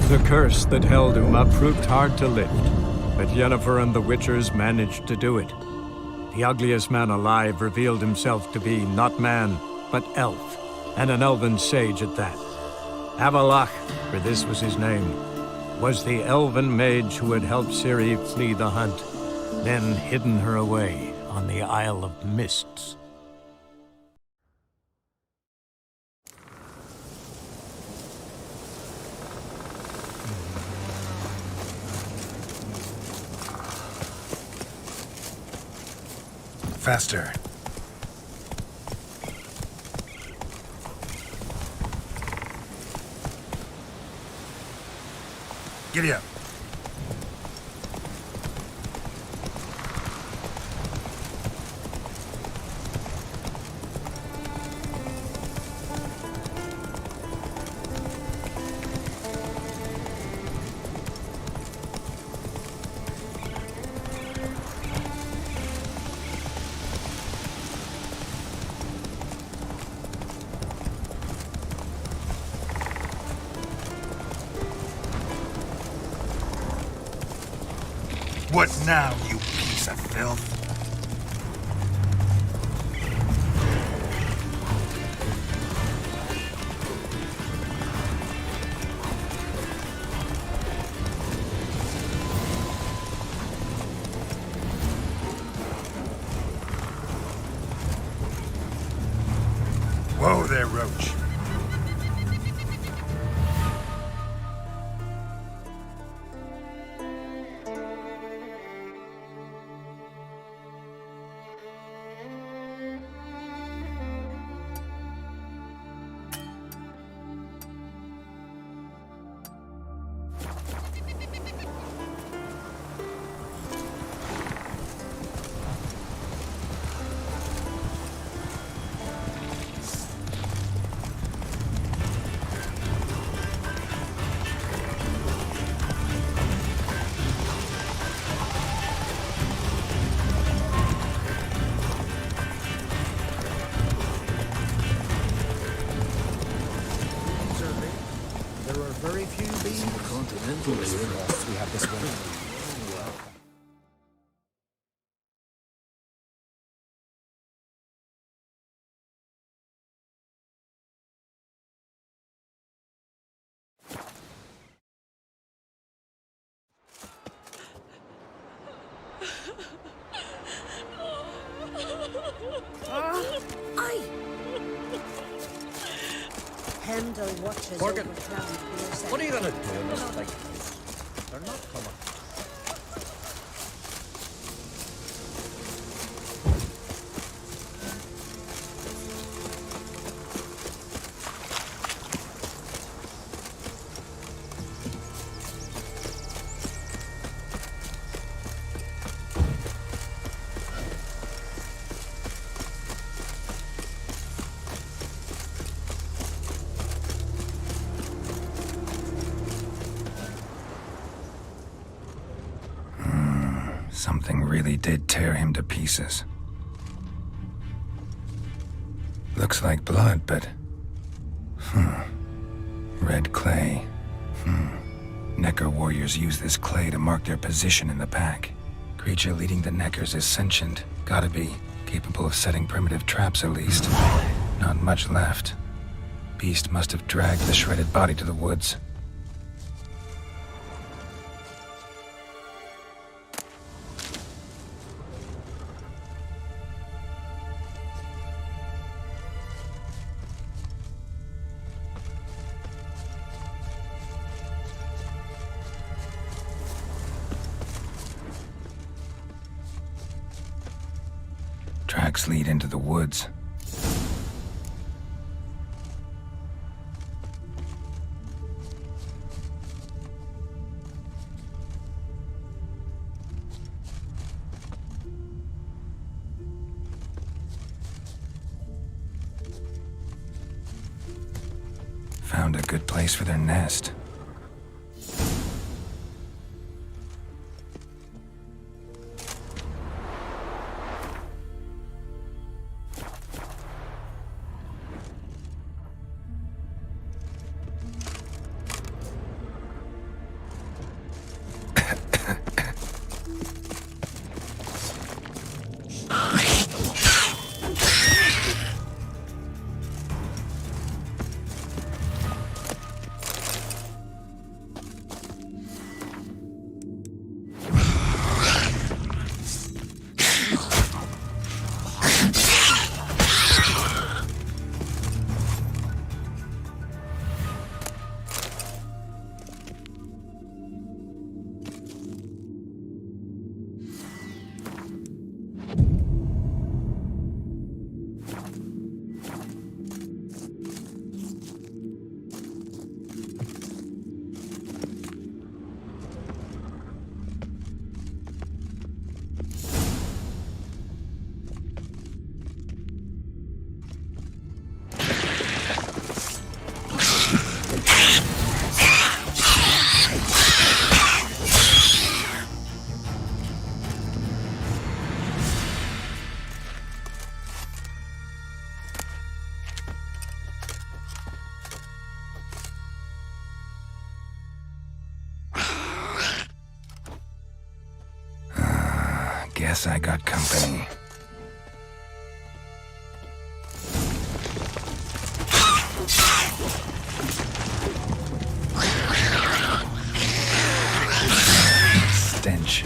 The curse that held Uma proved hard to lift, but Yennefer and the Witchers managed to do it. The ugliest man alive revealed himself to be not man, but elf, and an elven sage at that. Avalach, for this was his name, was the elven mage who had helped Ciri flee the hunt, then hidden her away on the Isle of Mists. Faster. Giddy up. What now, you piece of filth? Whoa there, Roach. Very few beings. Continental we have this one. Hendo watches Morgan, over town. what are you gonna do in this thing? They're not coming. Something really did tear him to pieces. Looks like blood, but... Red clay. Necker warriors use this clay to mark their position in the pack. Creature leading the Neckers is sentient. Gotta be. Capable of setting primitive traps at least. Not much left. Beast must have dragged the shredded body to the woods. Tracks lead into the woods. Found a good place for their nest. Guess I got company. Stench.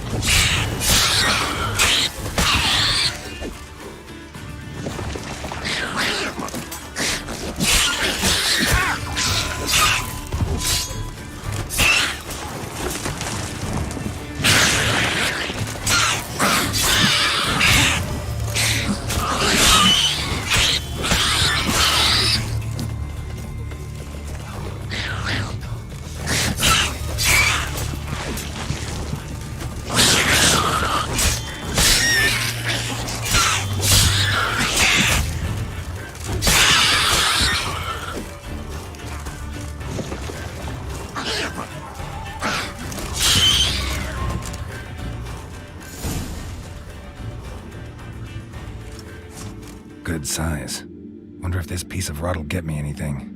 Good size. Wonder if this piece of rod'll get me anything.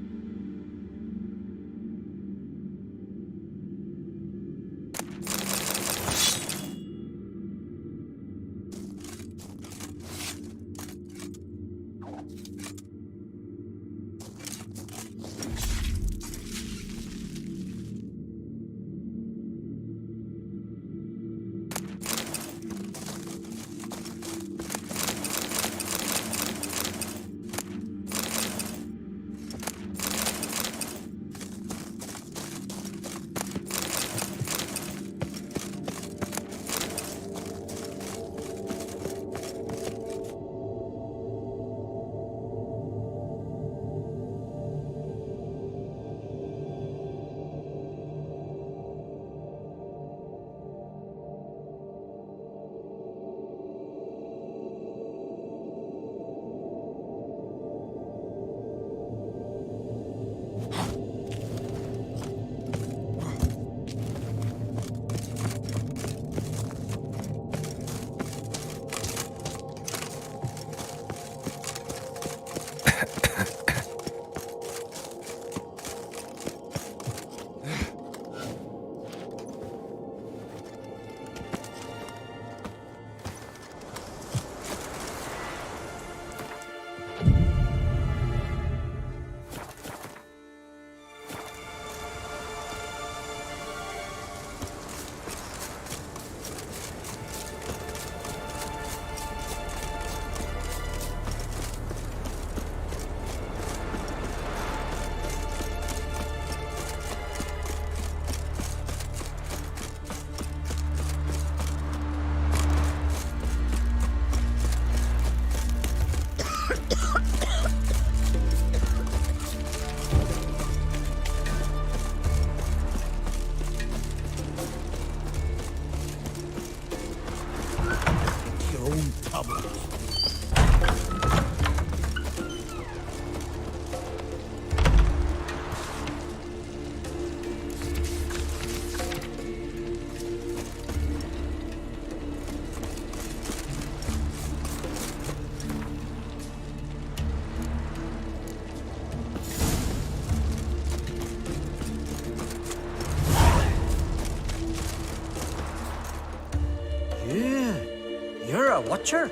You're a watcher?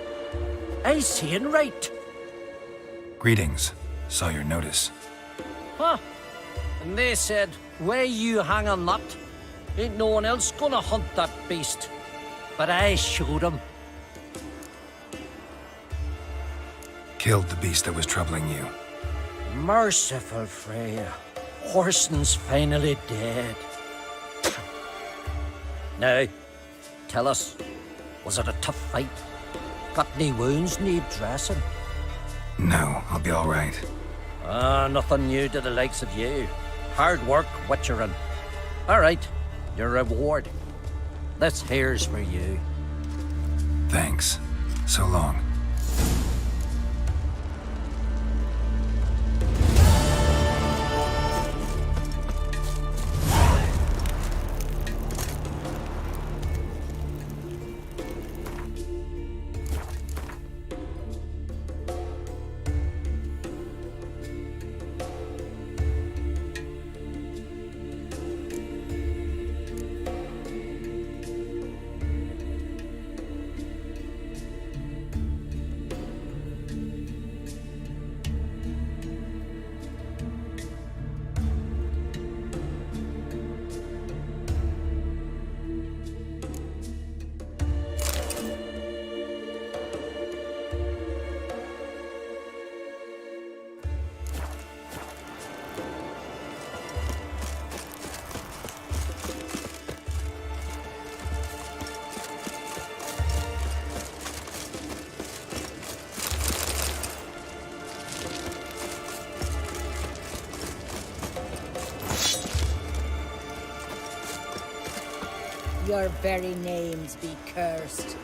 I seeing right. Greetings. Saw your notice. Huh. And they said, where you hang on that, ain't no one else gonna hunt that beast. But I showed him. Killed the beast that was troubling you. Merciful Freya. Horson's finally dead. Now, tell us, was it a tough fight? Got any wounds need dressing? No, I'll be all right. Nothing new to the likes of you. Hard work, witchering. All right, your reward. This here's for you. Thanks. So long. Your very names be cursed.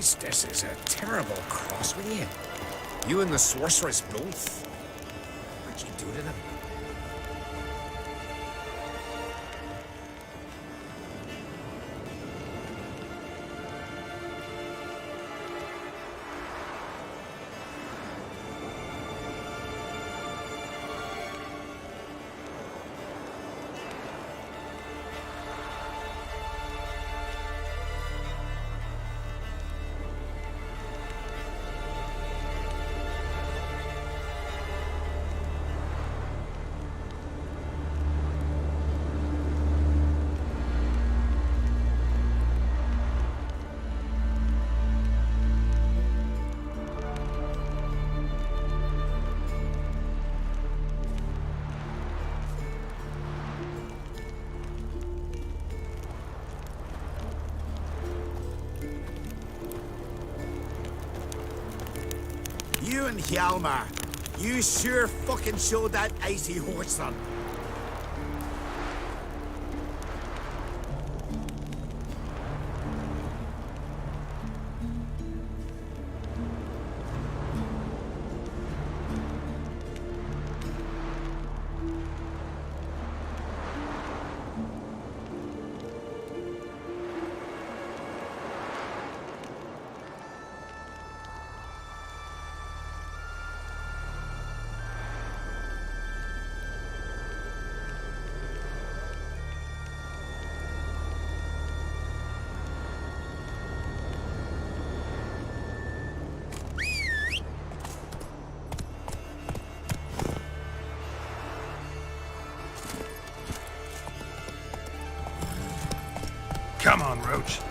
This is a terrible cross with you. You and the sorceress both. What'd you do to them? You and Hjalmar, you sure fucking showed that icy horse on. Come on, Roach.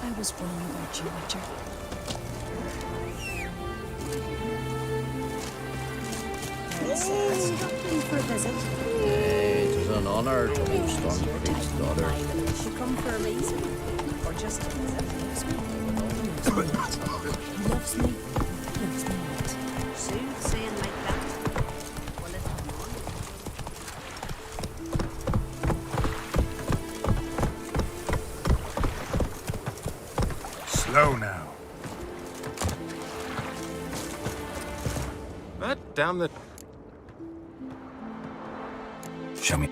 I was wrong about you, Witcher. Stopping for a visit. It was an honor to host Stormcreek's daughter. She come for a reason, or just to visit. He loves me. Loves me not. Saying like that. Well, it's Slow now. But down the... Show me.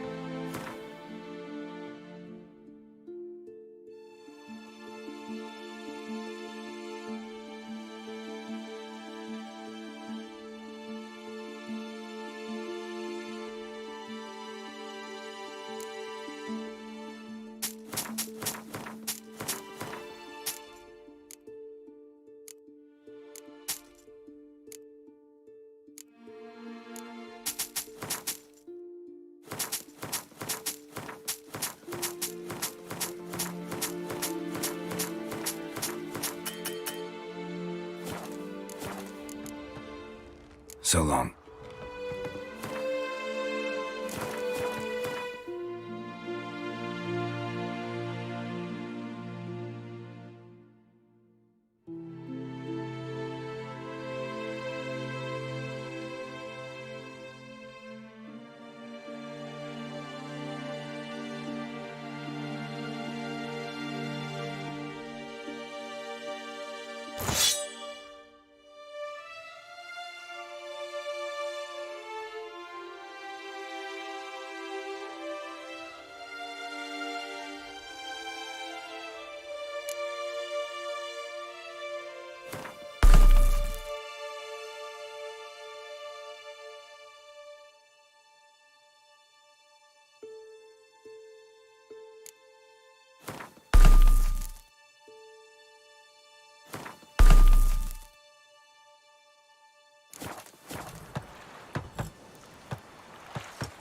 So long.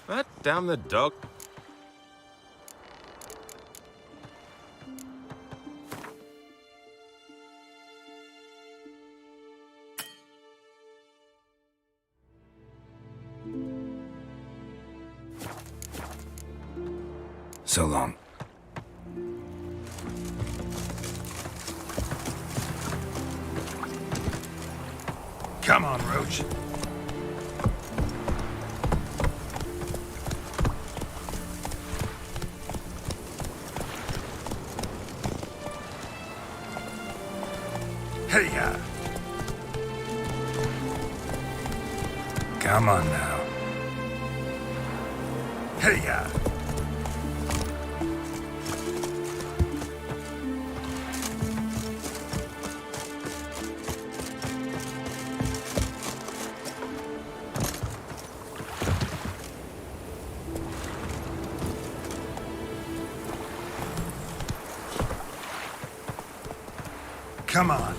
But down the dog... So long. Come on, Roach. Hey-ya! Come on now. Hey-ya! Come on.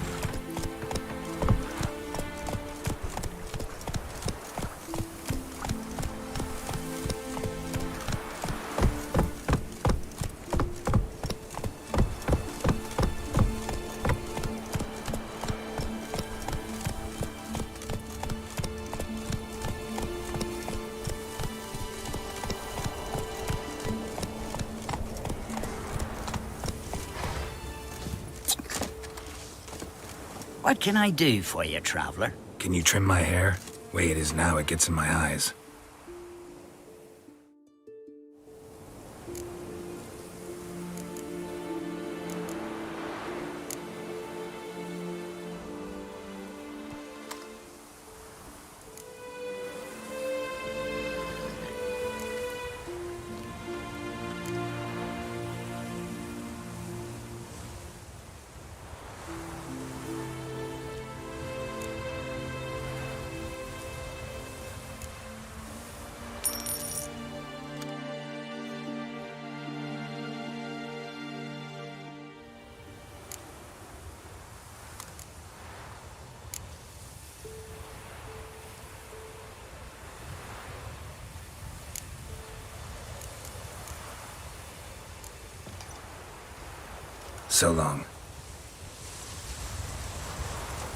What can I do for you, traveler? Can you trim my hair? Way it is now, it gets in my eyes. So long.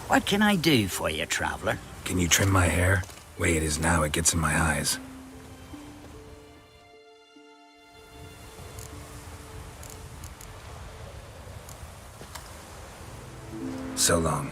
What can I do for you, traveler? Can you trim my hair? Way it is now, it gets in my eyes. So long.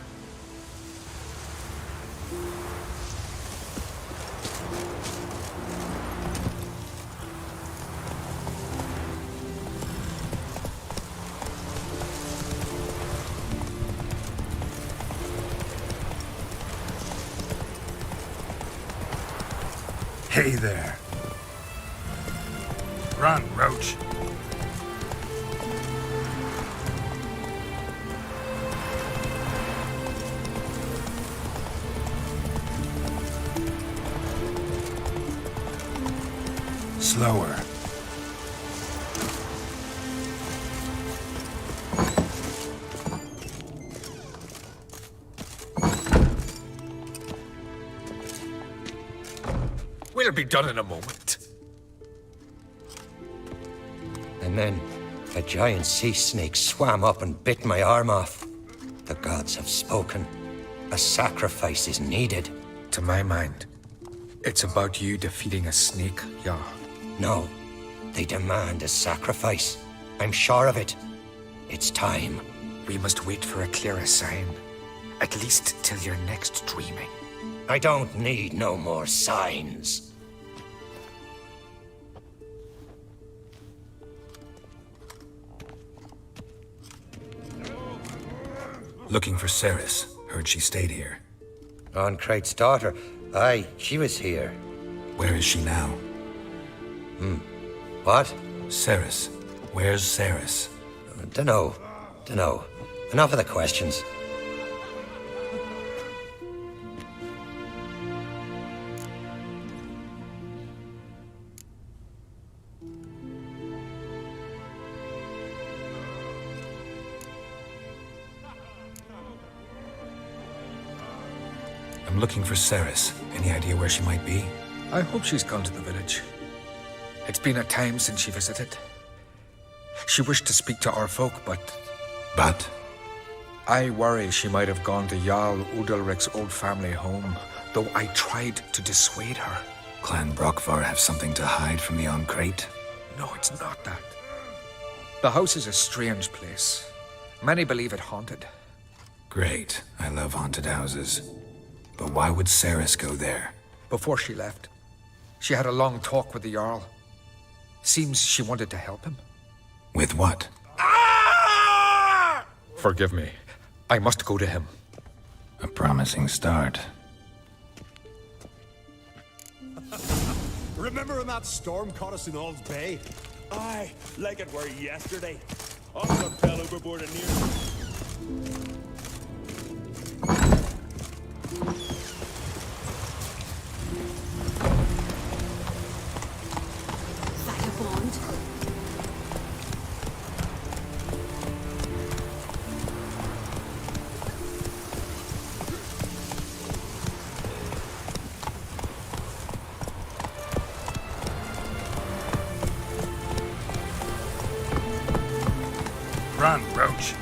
Hey there. Run, Roach. Slower. We'll be done in a moment. And then a giant sea snake swam up and bit my arm off. The gods have spoken. A sacrifice is needed. To my mind, it's about you defeating a snake, yeah. No, they demand a sacrifice. I'm sure of it. It's time. We must wait for a clearer sign. At least till your next dreaming. I don't need no more signs. Looking for Ceres. Heard she stayed here. Crate's daughter. Aye, she was here. Where is she now? What? Ceres. Where's Ceres? Dunno. Enough of the questions. I'm looking for Ceres. Any idea where she might be? I hope she's gone to the village. It's been a time since she visited. She wished to speak to our folk, But? I worry she might have gone to Jarl Udalric's old family home, though I tried to dissuade her. Clan Brockvar have something to hide from the Crate? No, it's not that. The house is a strange place. Many believe it haunted. Great. I love haunted houses. But why would Ceres go there? Before she left, she had a long talk with the Jarl. Seems she wanted to help him. With what? Forgive me. I must go to him. A promising start. Remember when that storm caught us in Ald's Bay? Aye, like it were yesterday. Almost fell overboard and near. Vagabond. Run, Roach.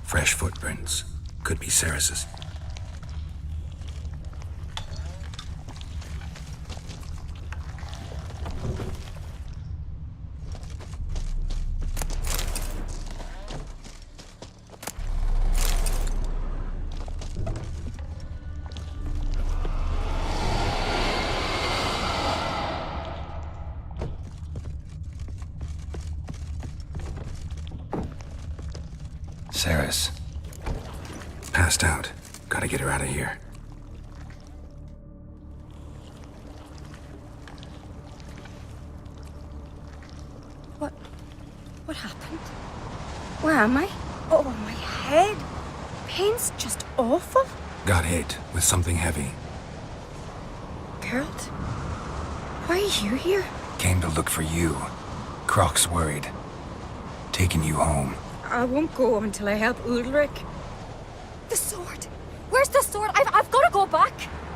Fresh footprints. Could be Ceres's. Ceres. Passed out. Gotta get her out of here. What happened? Where am I? Oh, my head. Pain's just awful. Got hit with something heavy. Geralt, why are you here? Came to look for you. Croc's worried. Taking you home. I won't go until I help Ulrich. The sword! Where's the sword? I've got to go back!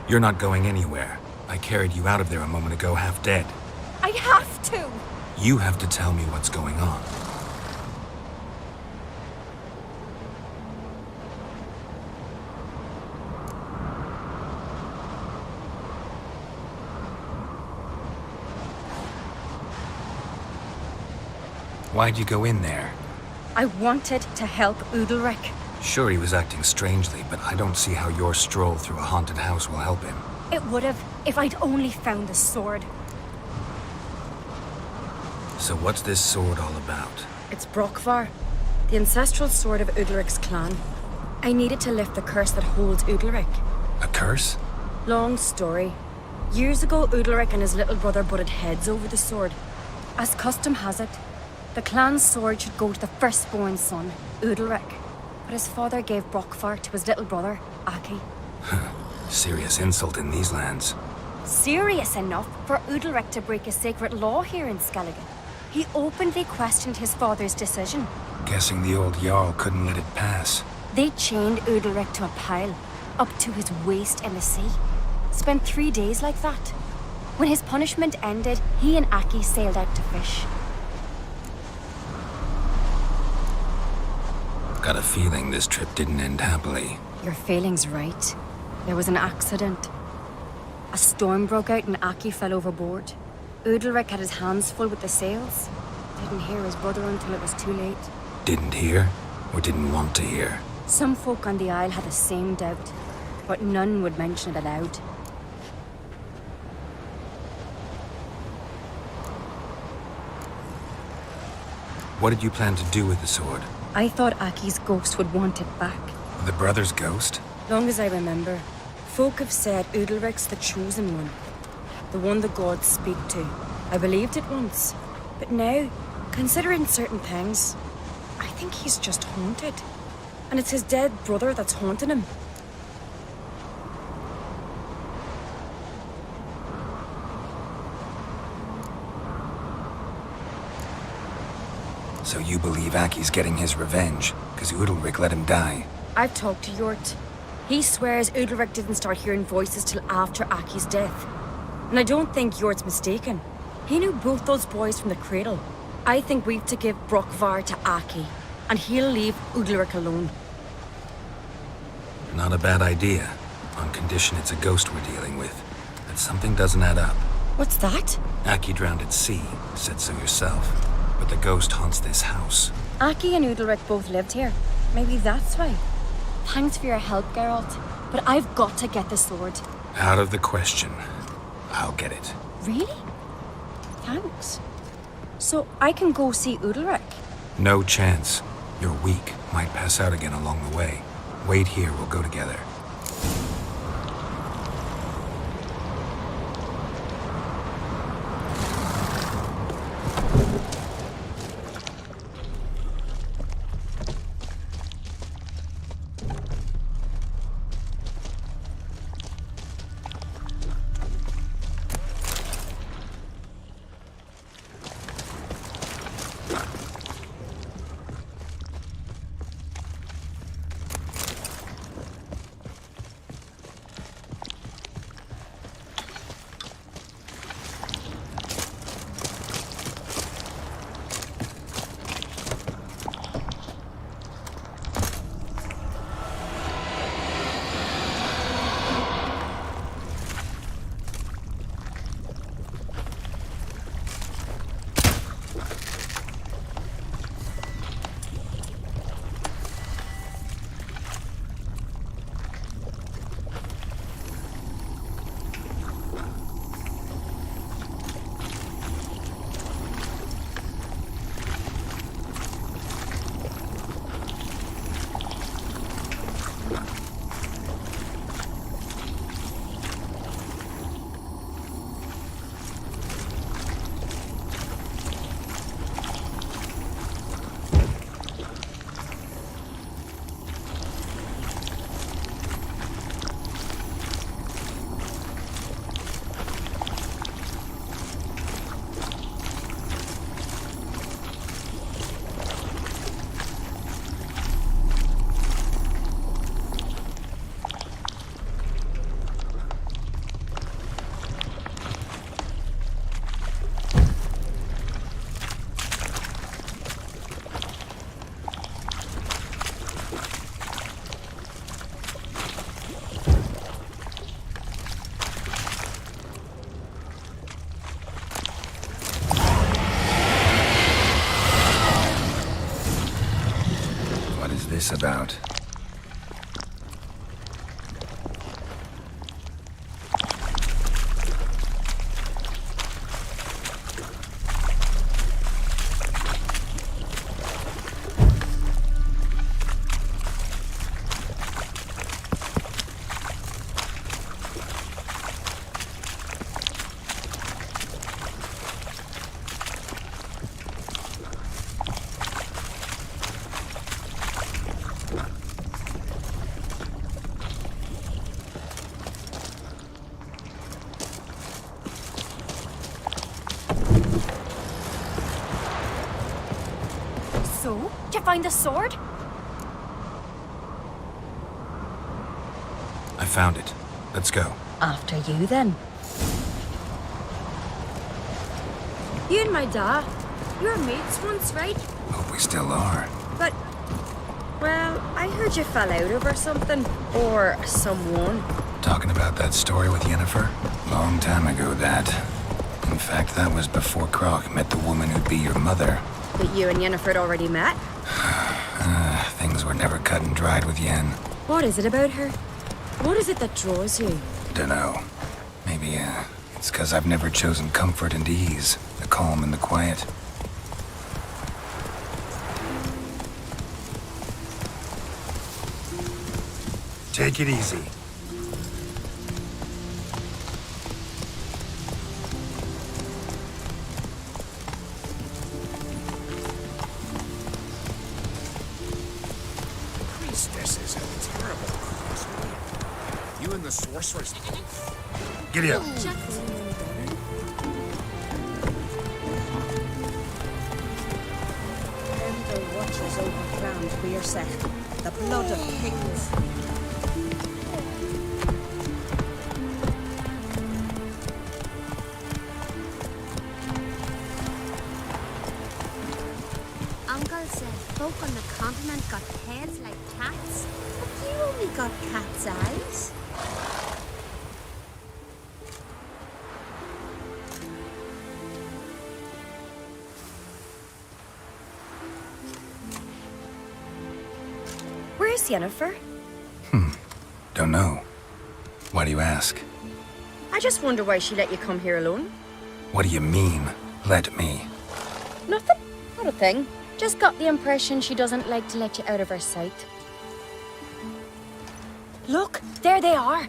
You're not going anywhere. I carried you out of there a moment ago, half dead. I have to! You have to tell me what's going on. Why'd you go in there? I wanted to help Ulrich. Sure, he was acting strangely, but I don't see how your stroll through a haunted house will help him. It would have if I'd only found the sword. So what's this sword all about? It's Brokvar, the ancestral sword of Udalric's clan. I needed to lift the curse that holds Udalric. A curse? Long story. Years ago, Udalric and his little brother butted heads over the sword. As custom has it, the clan's sword should go to the firstborn son, Udalric. But his father gave Brokvar to his little brother, Aki. Serious insult in these lands. Serious enough for Udalric to break a sacred law here in Skellige. He openly questioned his father's decision. Guessing the old Jarl couldn't let it pass. They chained Udalric to a pile, up to his waist in the sea. Spent 3 days like that. When his punishment ended, he and Aki sailed out to fish. Got a feeling this trip didn't end happily. Your feeling's right. There was an accident. A storm broke out and Aki fell overboard. Udalric had his hands full with the sails. Didn't hear his brother until it was too late. Didn't hear, or didn't want to hear? Some folk on the Isle had the same doubt, but none would mention it aloud. What did you plan to do with the sword? I thought Aki's ghost would want it back. The brother's ghost? Long as I remember, folk have said Udalric's the chosen one. The one the gods speak to. I believed it once. But now, considering certain things, I think he's just haunted. And it's his dead brother that's haunting him. So you believe Aki's getting his revenge, because Udalric let him die? I've talked to Yort. He swears Udalric didn't start hearing voices till after Aki's death. And I don't think Yort's mistaken. He knew both those boys from the cradle. I think we've to give Brokvar to Aki, and he'll leave Udalric alone. Not a bad idea, on condition it's a ghost we're dealing with. But something doesn't add up. What's that? Aki drowned at sea, said so yourself. But the ghost haunts this house. Aki and Udalric both lived here. Maybe that's why. Thanks for your help, Geralt. But I've got to get the sword. Out of the question. I'll get it. Really? Thanks. So I can go see Udalric? No chance. You're weak. Might pass out again along the way. Wait here, we'll go together. This about? So, did you find the sword? I found it. Let's go. After you, then. You and my dad, you were mates once, right? Hope we still are. But, well, I heard you fell out over something. Or someone. Talking about that story with Yennefer? Long time ago, that. In fact, that was before Croc met the woman who'd be your mother. But you and Yennefer had already met? Things were never cut and dried with Yen. What is it about her? What is it that draws you? Dunno. Maybe, it's 'cause I've never chosen comfort and ease. The calm and the quiet. Take it easy. Priestess is a terrible cross. You and the sorceress both. Giddy up. The watchers overground for your set. The blood of kings. Uncle said folk on the continent got heads like cats, but you only got cat's eyes. Where's Jennifer? Don't know. Why do you ask? I just wonder why she let you come here alone. What do you mean, let me? Nothing. Not a thing. Just got the impression she doesn't like to let you out of her sight. Look, there they are.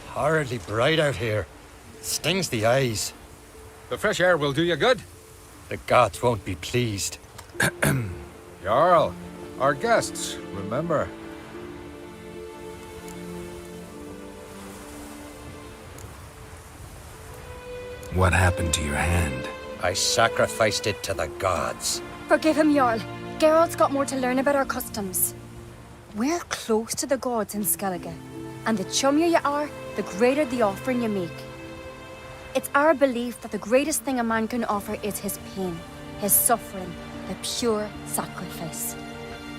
Horridly bright out here. Stings the eyes. The fresh air will do you good. The gods won't be pleased. Jarl, our guests, remember. What happened to your hand? I sacrificed it to the gods. Forgive him, Jarl. Geralt's got more to learn about our customs. We're close to the gods in Skellige, and the chummier you are, the greater the offering you make. It's our belief that the greatest thing a man can offer is his pain, his suffering, the pure sacrifice.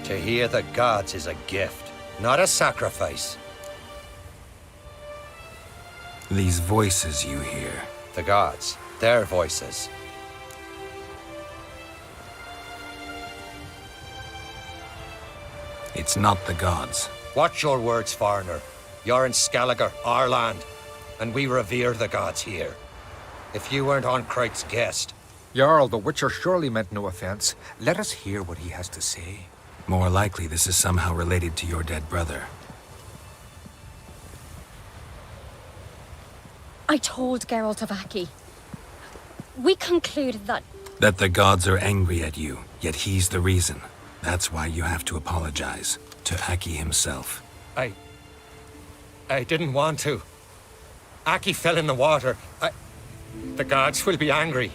To hear the gods is a gift, not a sacrifice. These voices you hear. The gods, their voices. It's not the gods. Watch your words, foreigner. You're in Skellige, our land, and we revere the gods here. If you weren't on Crite's guest... Jarl, the Witcher surely meant no offense. Let us hear what he has to say. More likely this is somehow related to your dead brother. I told Geralt of Aki. We concluded that... That the gods are angry at you, yet he's the reason. That's why you have to apologize. To Aki himself. I didn't want to. Aki fell in the water. The gods will be angry.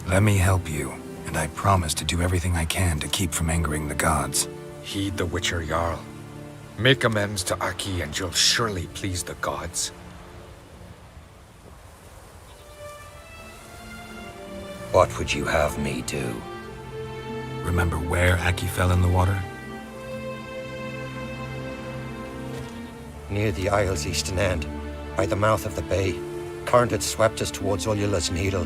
Let me help you, and I promise to do everything I can to keep from angering the gods. Heed the Witcher, Jarl. Make amends to Aki and you'll surely please the gods. What would you have me do? Remember where Aki fell in the water? Near the Isle's eastern end, by the mouth of the bay. Current had swept us towards Ullula's Needle.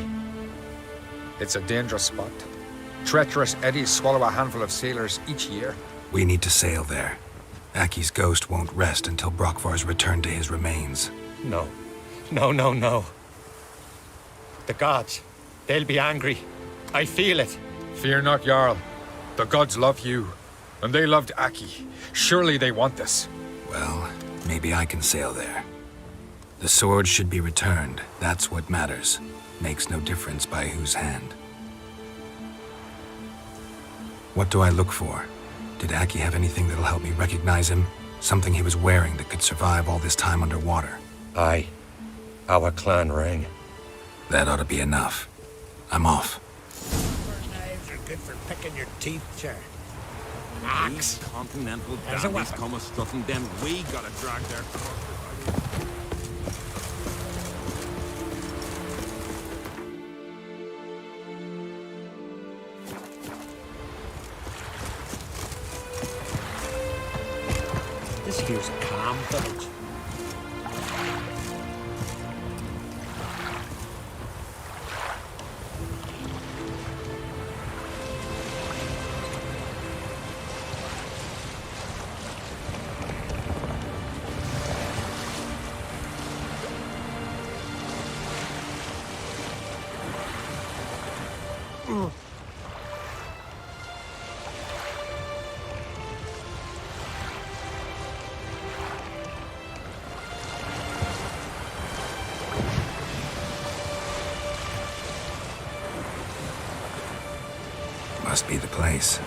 It's a dangerous spot. Treacherous eddies swallow a handful of sailors each year. We need to sail there. Aki's ghost won't rest until Brokvar's returned to his remains. No. No. The gods, they'll be angry. I feel it. Fear not, Jarl. The gods love you, and they loved Aki. Surely they want this. Well, maybe I can sail there. The sword should be returned. That's what matters. Makes no difference by whose hand. What do I look for? Did Aki have anything that'll help me recognize him? Something he was wearing that could survive all this time underwater? Aye. Our clan ring. That ought to be enough. I'm off. Knives are good for picking your teeth, sir. Axe. Continental dandies come a-strutting them. We gotta drag their corpses. This here's a calm village. must be the place.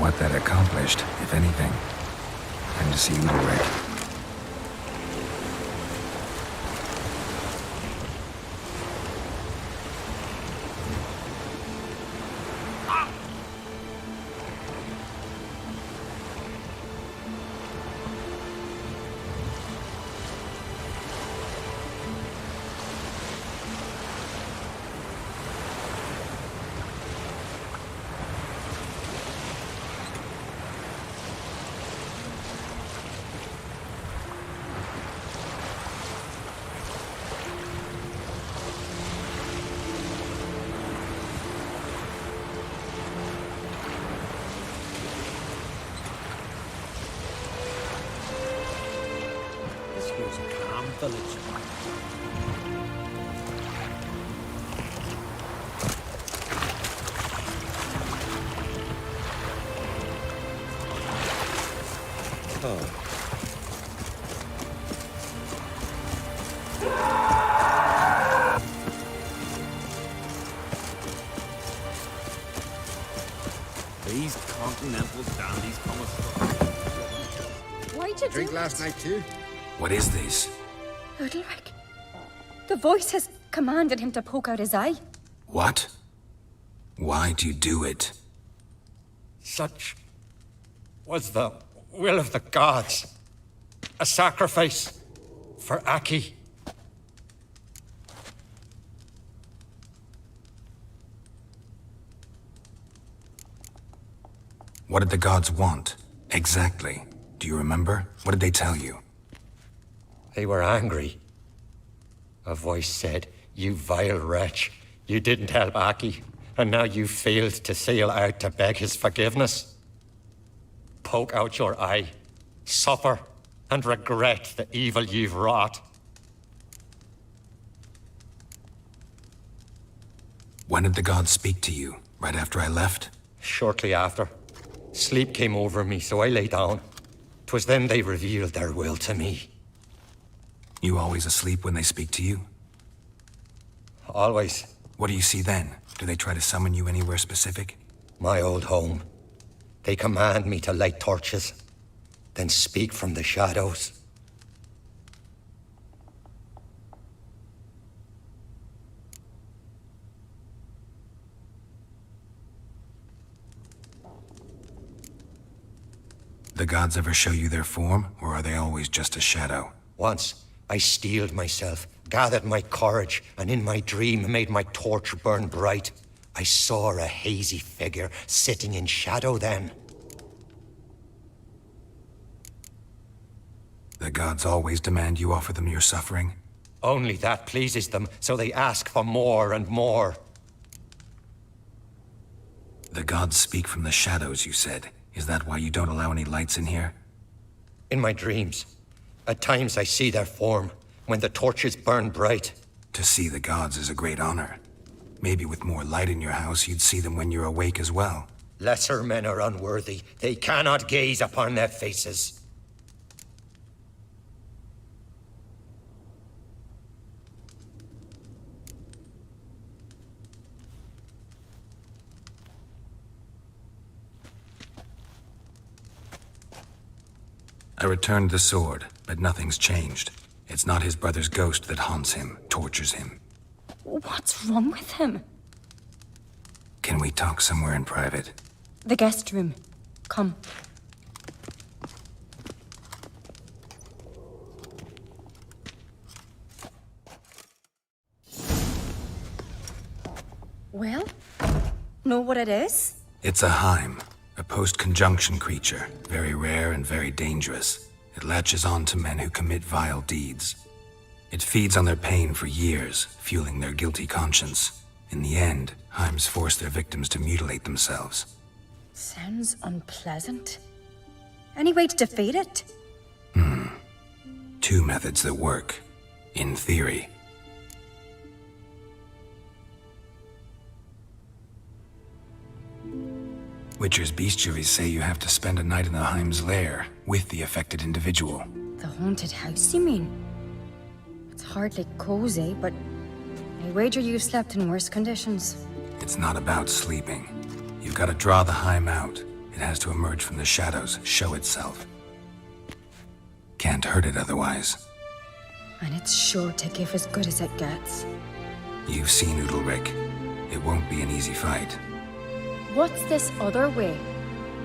What that accomplished, if anything. Time to see Udalric. Here's a calm village. These continental dandies come with Why'd you Drink do last it? night too? What is this? Udalric. The voice has commanded him to poke out his eye. What? Why do you do it? Such was the will of the gods. A sacrifice for Aki. What did the gods want? Exactly. Do you remember? What did they tell you? They were angry. A voice said, "You vile wretch, you didn't help Aki, and now you failed to sail out to beg his forgiveness. Poke out your eye, suffer, and regret the evil you've wrought." When did the gods speak to you? Right after I left? Shortly after, sleep came over me, so I lay down. 'Twas then they revealed their will to me. You always asleep when they speak to you? Always. What do you see then? Do they try to summon you anywhere specific? My old home. They command me to light torches, then speak from the shadows. The gods ever show you their form, or are they always just a shadow? Once, I steeled myself, gathered my courage, and in my dream made my torch burn bright. I saw a hazy figure sitting in shadow then. The gods always demand you offer them your suffering? Only that pleases them, so they ask for more and more. The gods speak from the shadows, you said. Is that why you don't allow any lights in here? In my dreams, at times I see their form, when the torches burn bright. To see the gods is a great honor. Maybe with more light in your house, you'd see them when you're awake as well. Lesser men are unworthy. They cannot gaze upon their faces. I returned the sword, but nothing's changed. It's not his brother's ghost that haunts him, tortures him. What's wrong with him? Can we talk somewhere in private? The guest room. Come. Well, know what it is? It's a Heim, a post-conjunction creature, very rare and very dangerous. It latches on to men who commit vile deeds. It feeds on their pain for years, fueling their guilty conscience. In the end, Heims force their victims to mutilate themselves. Sounds unpleasant. Any way to defeat it? Two methods that work, in theory. Witcher's bestiaries say you have to spend a night in the Heim's lair with the affected individual. The haunted house, you mean? It's hardly cozy, but I wager you've slept in worse conditions. It's not about sleeping. You've got to draw the Heim out. It has to emerge from the shadows, show itself. Can't hurt it otherwise. And it's sure to give as good as it gets. You've seen Udalric. It won't be an easy fight. What's this other way?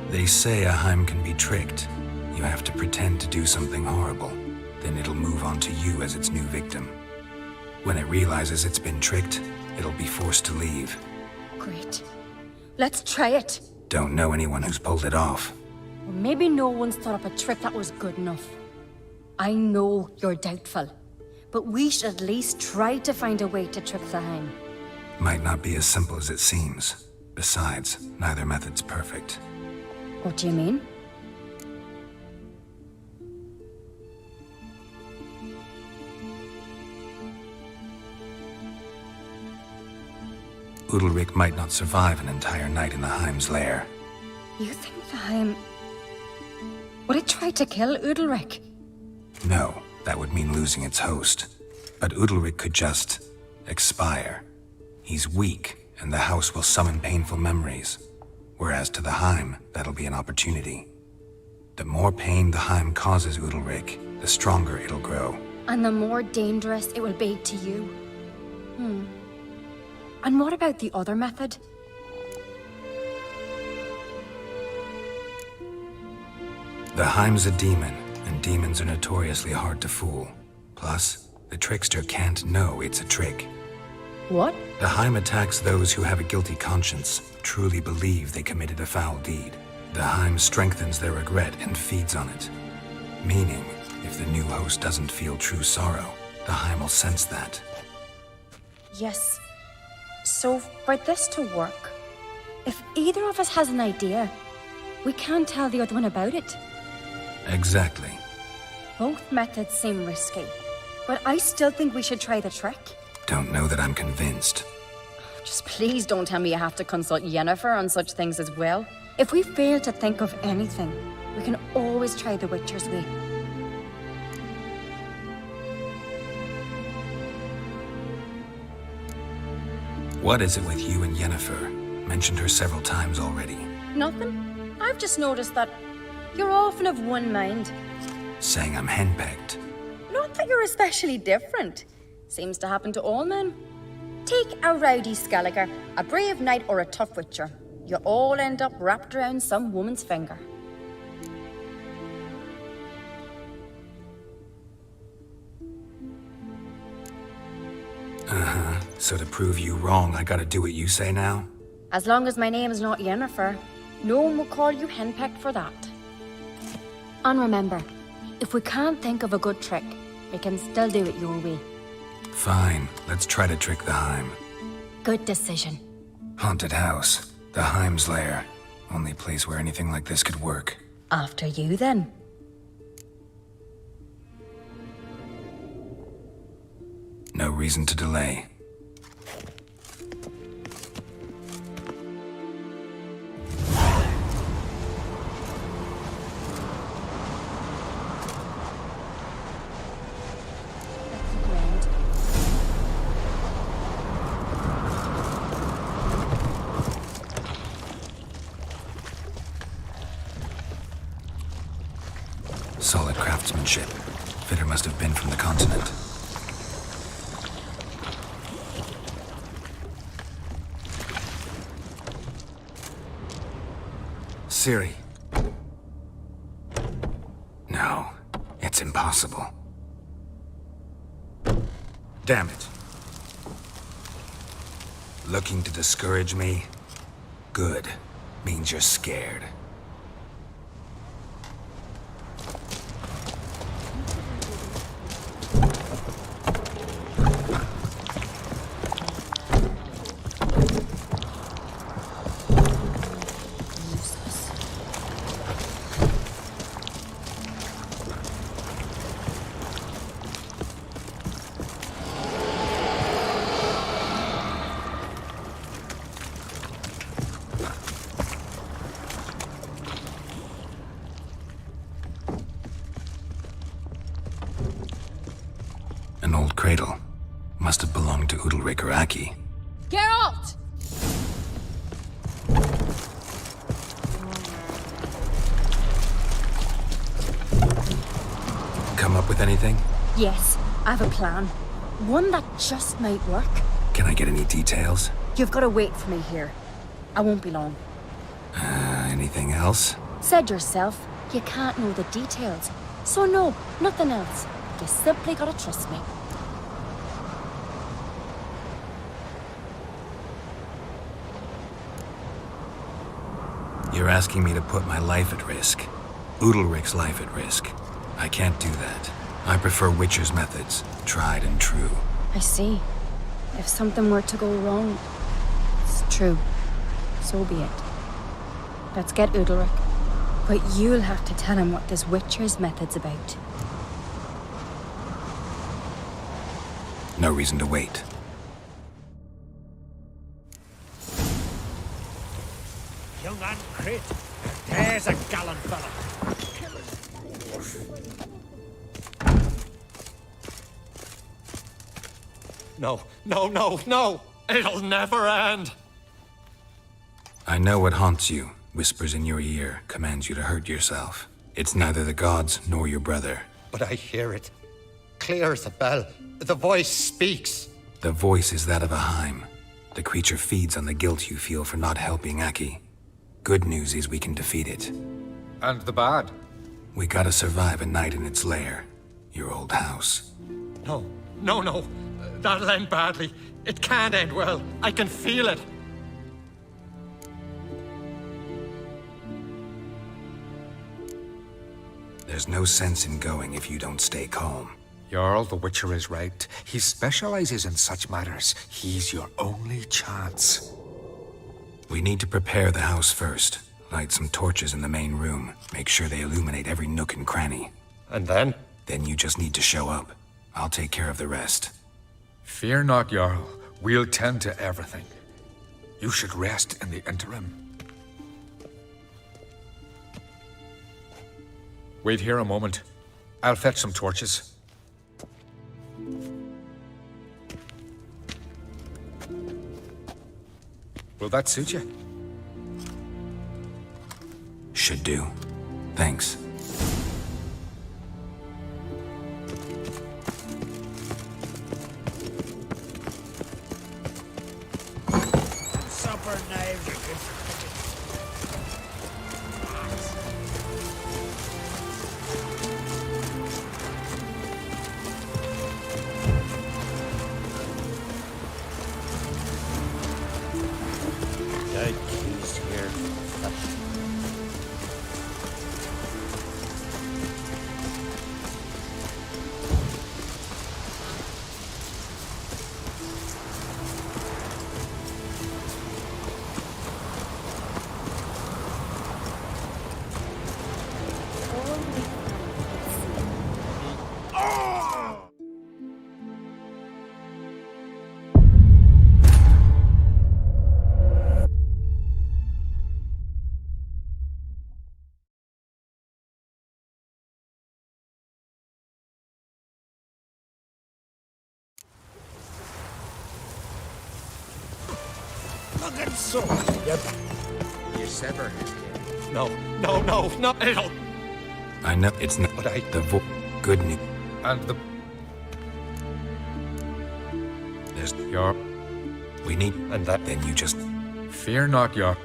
They say a Heim can be tricked. You have to pretend to do something horrible. Then it'll move on to you as its new victim. When it realizes it's been tricked, it'll be forced to leave. Great. Let's try it. Don't know anyone who's pulled it off. Or maybe no one's thought up a trick that was good enough. I know you're doubtful, but we should at least try to find a way to trick the Heim. Might not be as simple as it seems. Besides, neither method's perfect. What do you mean? Udalric might not survive an entire night in the Heim's lair. You think the Heim... would it try to kill Udalric? No, that would mean losing its host. But Udalric could just... expire. He's weak, and the house will summon painful memories. Whereas to the Heim, that'll be an opportunity. The more pain the Heim causes Udalric, the stronger it'll grow. And the more dangerous it will be to you. And what about the other method? The Heim's a demon, and demons are notoriously hard to fool. Plus, the trickster can't know it's a trick. What? The Heim attacks those who have a guilty conscience, truly believe they committed a foul deed. The Heim strengthens their regret and feeds on it. Meaning, if the new host doesn't feel true sorrow, the Heim will sense that. Yes. So, for this to work, if either of us has an idea, we can't tell the other one about it. Exactly. Both methods seem risky, but I still think we should try the trick. Don't know that I'm convinced. Just please don't tell me you have to consult Yennefer on such things as well. If we fail to think of anything, we can always try the Witcher's way. What is it with you and Yennefer? Mentioned her several times already. Nothing. I've just noticed that you're often of one mind. Saying I'm henpecked. Not that you're especially different. Seems to happen to all men. Take a rowdy Skelliger, a brave knight, or a tough witcher. You all end up wrapped around some woman's finger. Uh-huh. So to prove you wrong, I gotta do what you say now? As long as my name is not Yennefer, no one will call you henpecked for that. And remember, if we can't think of a good trick, we can still do it your way. Fine, let's try to trick the Heim. Good decision. Haunted house. The Heim's lair. Only place where anything like this could work. After you, then. No reason to delay. Solid craftsmanship. Fitter must have been from the continent. Ciri. No, it's impossible. Damn it. Looking to discourage me? Good. Means you're scared. An old cradle. Must have belonged to Udalric or Aki. Geralt! Come up with anything? Yes, I have a plan. One that just might work. Can I get any details? You've got to wait for me here. I won't be long. Anything else? Said yourself, you can't know the details. So no, nothing else. You simply gotta trust me. You're asking me to put my life at risk. Udalric's life at risk. I can't do that. I prefer Witcher's methods, tried and true. I see. If something were to go wrong, it's true. So be it. Let's get Udalric. But you'll have to tell him what this Witcher's method's about. No reason to wait. crate. There's a gallant fella. No, no, no, no! It'll never end! I know what haunts you, whispers in your ear, commands you to hurt yourself. It's neither the gods nor your brother. But I hear it. Clear as a bell. The voice speaks. The voice is that of a Heim. The creature feeds on the guilt you feel for not helping Aki. Good news is we can defeat it. And the bad? We gotta survive a night in its lair. Your old house. No, no, no. That'll end badly. It can't end well. I can feel it. There's no sense in going if you don't stay calm. Jarl, the Witcher is right. He specializes in such matters. He's your only chance. We need to prepare the house first. Light some torches in the main room. Make sure they illuminate every nook and cranny. And then? Then you just need to show up. I'll take care of the rest. Fear not, Jarl. We'll tend to everything. You should rest in the interim. Wait here a moment. I'll fetch some torches. Will that suit you? Should do. Thanks. Supper knives are good for cooking. Good keys here. Fucking sword. Yep. You sever his head. No, no, no, no, it'll... I know it's not, But I... good news. And the... There's Jarl. we need, And that... then you just... Fear not, Jarl.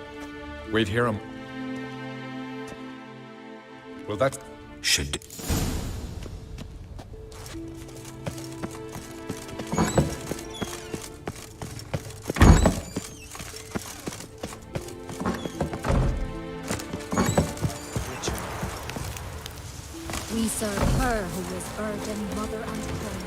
Wait here a... Will that... should do. We serve her who is virgin, mother, and queen.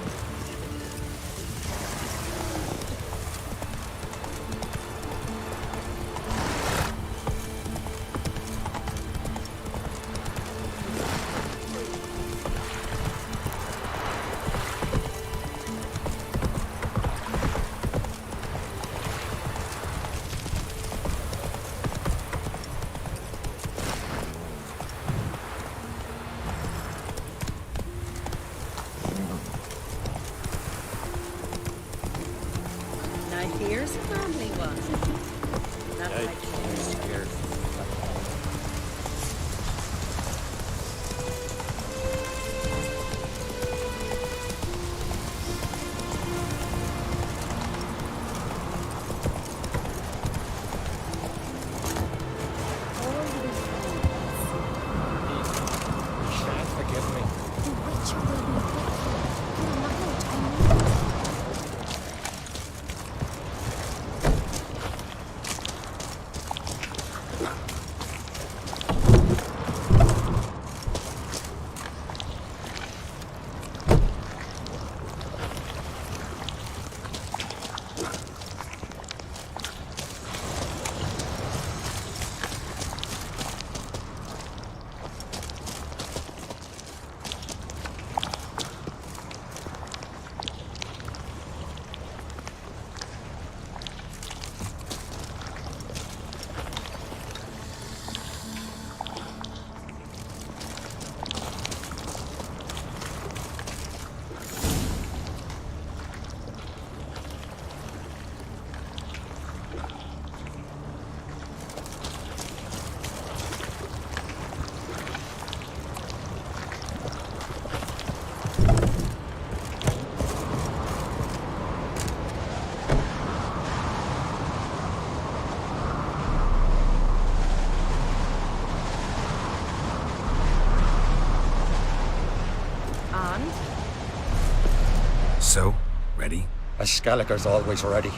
So, ready? A Skelliger's always ready.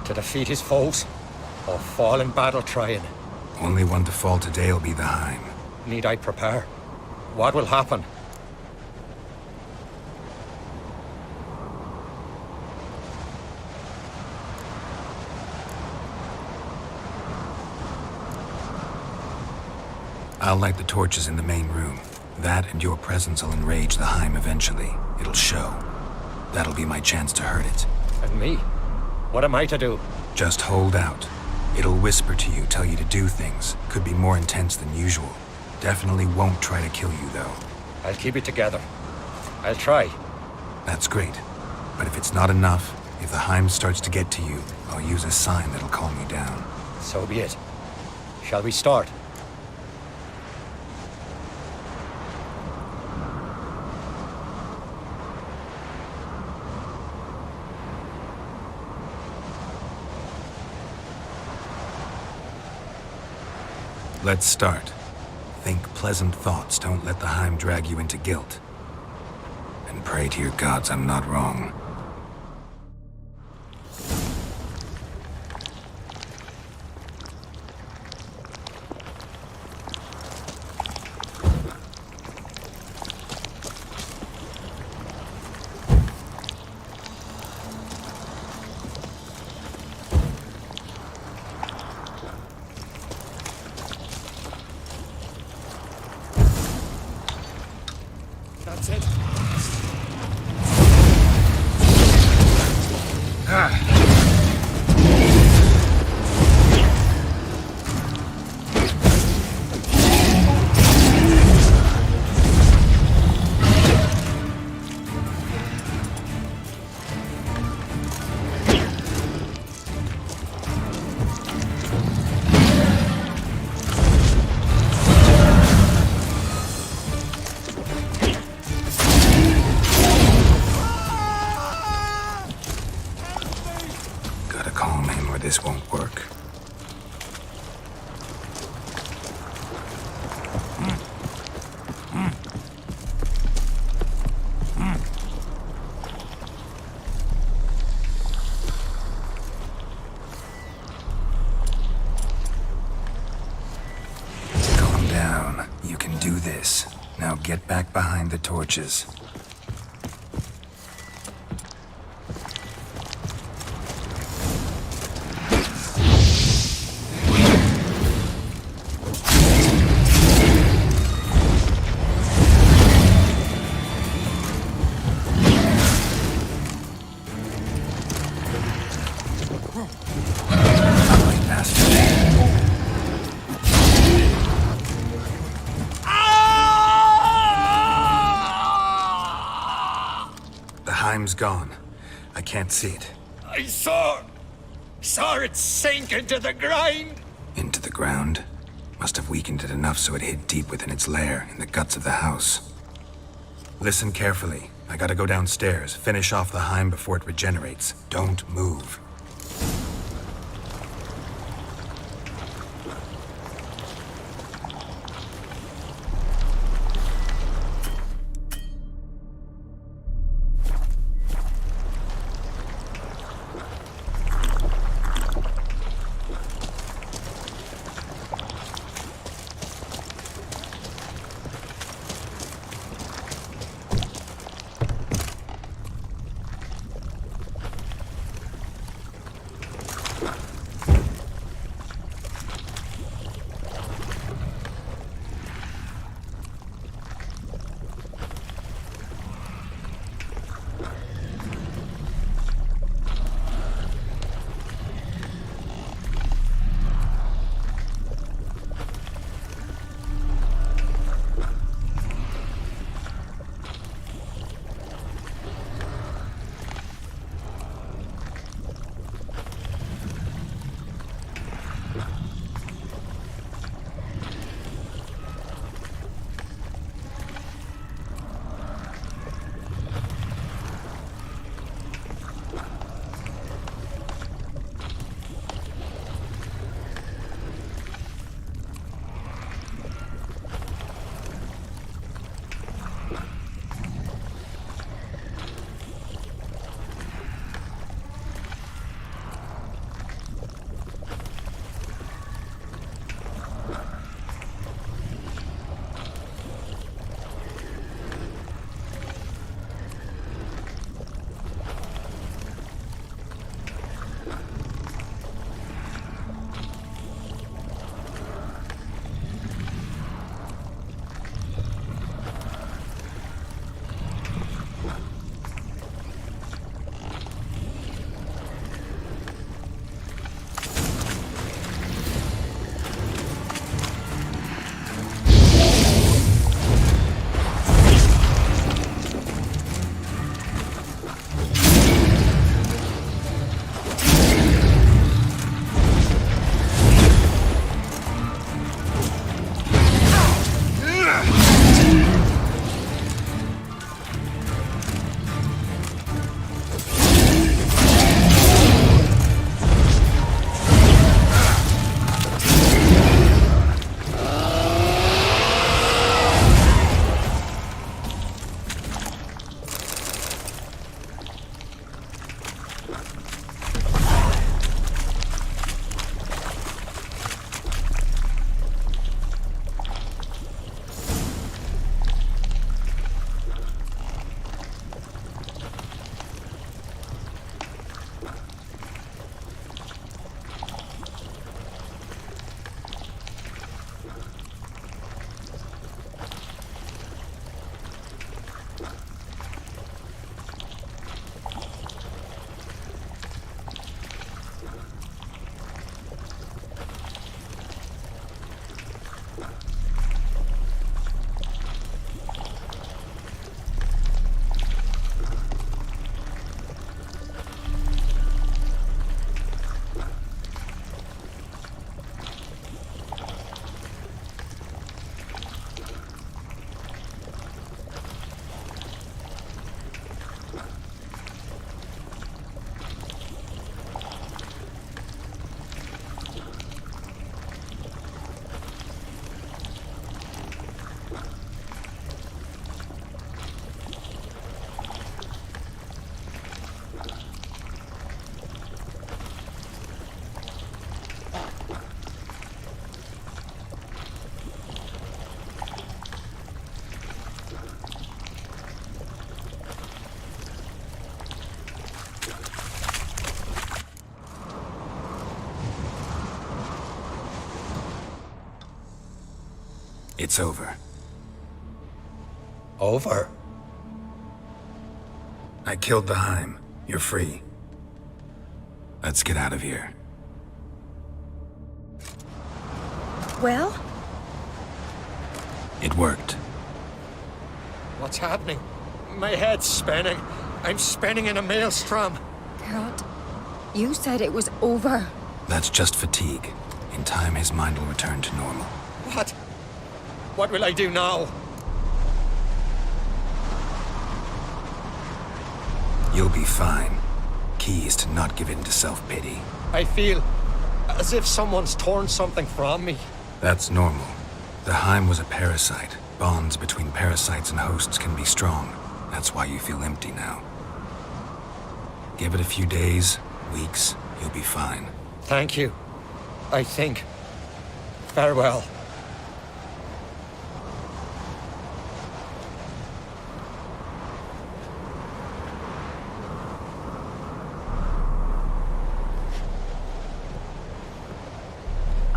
To defeat his foes, or fall in battle trying. Only one to fall today will be the Heim. Need I prepare? What will happen? I'll light the torches in the main room. That and your presence will enrage the Heim eventually. It'll show. That'll be my chance to hurt it. And me? What am I to do? Just hold out. It'll whisper to you, tell you to do things. Could be more intense than usual. Definitely won't try to kill you, though. I'll keep it together. I'll try. That's great. But if it's not enough, if the Heim starts to get to you, I'll use a sign that'll calm you down. So be it. Shall we start? Let's start. Think pleasant thoughts, don't let the Heim drag you into guilt. And pray to your gods I'm not wrong. That's it. Gotta calm him or this won't work. Calm down. You can do this. Now get back behind the torches. The Heim's gone. I can't see it. I saw it sink into the ground. Into the ground? Must have weakened it enough so it hid deep within its lair, in the guts of the house. Listen carefully. I gotta go downstairs, finish off the Heim before it regenerates. Don't move. It's over. Over? I killed the Heim. You're free. Let's get out of here. Well? It worked. What's happening? My head's spinning. I'm spinning in a maelstrom. Geralt, you said it was over. That's just fatigue. In time, his mind will return to normal. What? What will I do now? You'll be fine. Key is to not give in to self-pity. I feel as if someone's torn something from me. That's normal. The Heim was a parasite. Bonds between parasites and hosts can be strong. That's why you feel empty now. Give it a few days, weeks, you'll be fine. Thank you. I think. Farewell.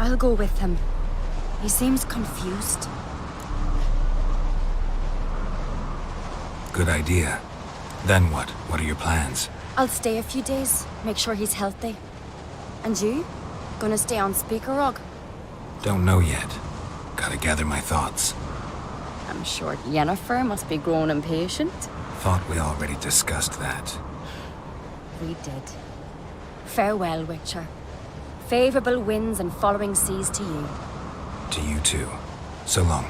I'll go with him. He seems confused. Good idea. Then what? What are your plans? I'll stay a few days, make sure he's healthy. And you? Gonna stay on Speaker Rog? Don't know yet. Gotta gather my thoughts. I'm sure Yennefer must be growing impatient. Thought we already discussed that. We did. Farewell, Witcher. Favorable winds and following seas to you. To you too. So long.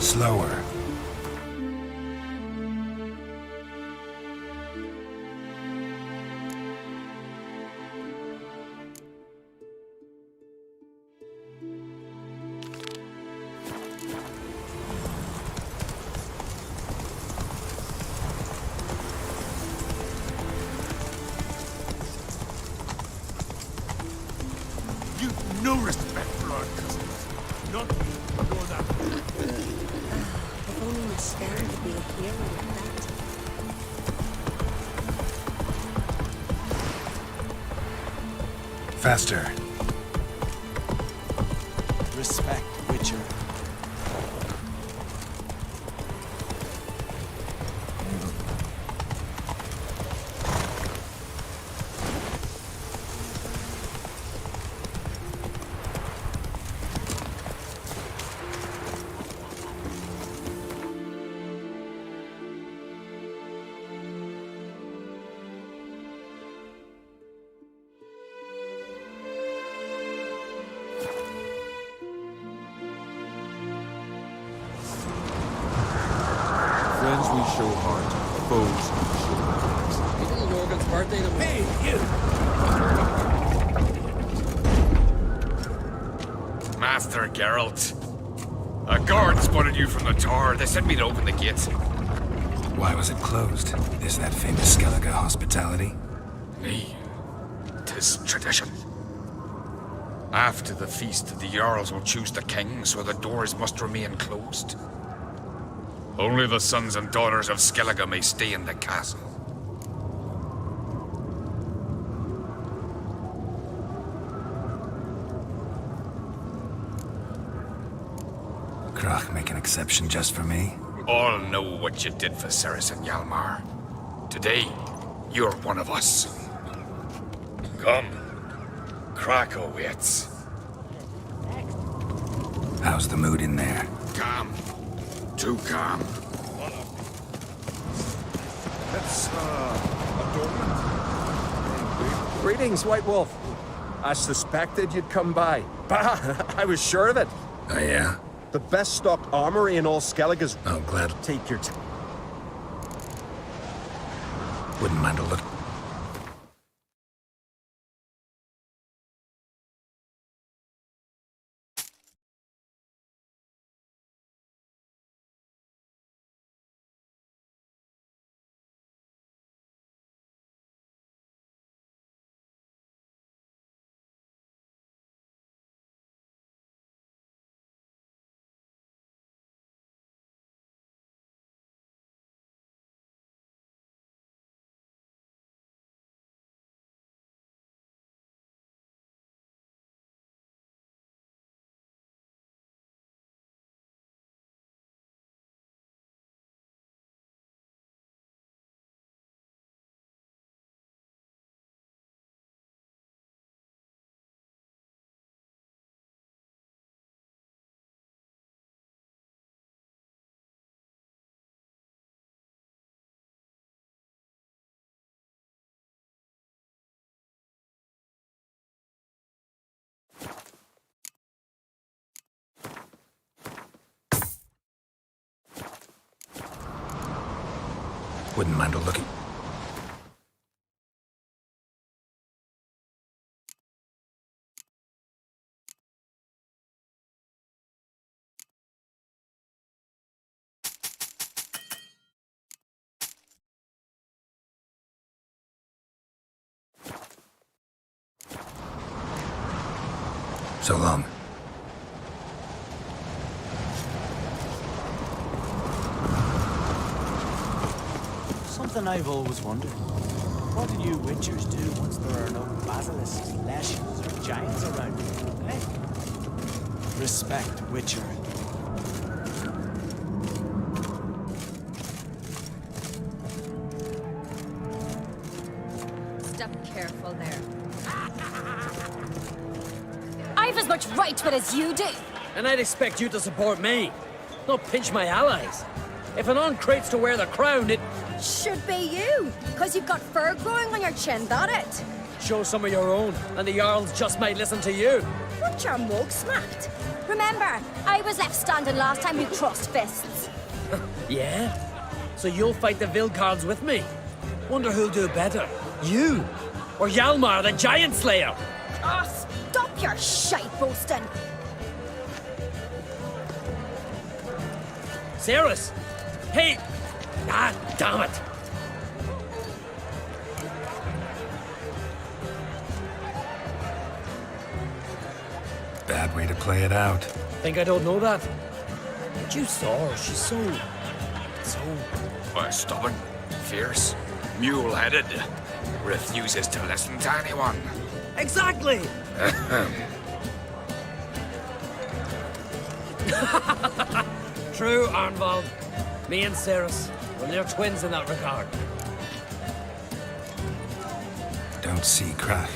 Slower. You've no respect for our customs. Not me, nor that. If only my star to be a hero like that. Faster. Respect, Witcher. Friends we show heart, foes we show hands. Hey, little Jorgen's birthday tomorrow. Hey, you! Master Geralt. A guard spotted you from the tower. They sent me to open the gates. Why was it closed? Is that famous Skellige hospitality? Nay, 'tis tradition. After the feast, the Jarls will choose the king, so the doors must remain closed. Only the sons and daughters of Skellige may stay in the castle. Krach make an exception just for me? All know what you did for Ceres and Hjalmar. Today, you're one of us. Come. Krakow waits. How's the mood in there? Calm. Too calm. That's, adornment. Greetings, White Wolf. I suspected you'd come by. Bah, I was sure of it. Oh, yeah? The best stocked armory in all Skellige's. Oh, glad. Take your time. Wouldn't mind a look. Wouldn't mind a look. So long. Something I've always wondered. What do you Witchers do once there are no basilisks, leshens, or giants around you, eh? Respect, Witcher. Step careful there. I've as much right to it as you do. And I'd expect you to support me, not pinch my allies. If an on crates to wear the crown, it should be you, because you've got fur growing on your chin, that it? Show some of your own, and the Jarls just might listen to you. Want your mug smacked? Remember Remember, I was left standing last time we crossed fists. Yeah? So you'll fight the Vilcards with me? Wonder who'll do better, you or Hjalmar the Giant Slayer? Oh, stop your shite boasting. Ceres! Hey! Ah, damn it! Bad way to play it out. Think I don't know that? But you saw her, she's so... Well, stubborn, fierce, mule-headed, refuses to listen to anyone. Exactly! True, Arnvald. Me and Ceres, well, they're twins in that regard. Don't see Krach.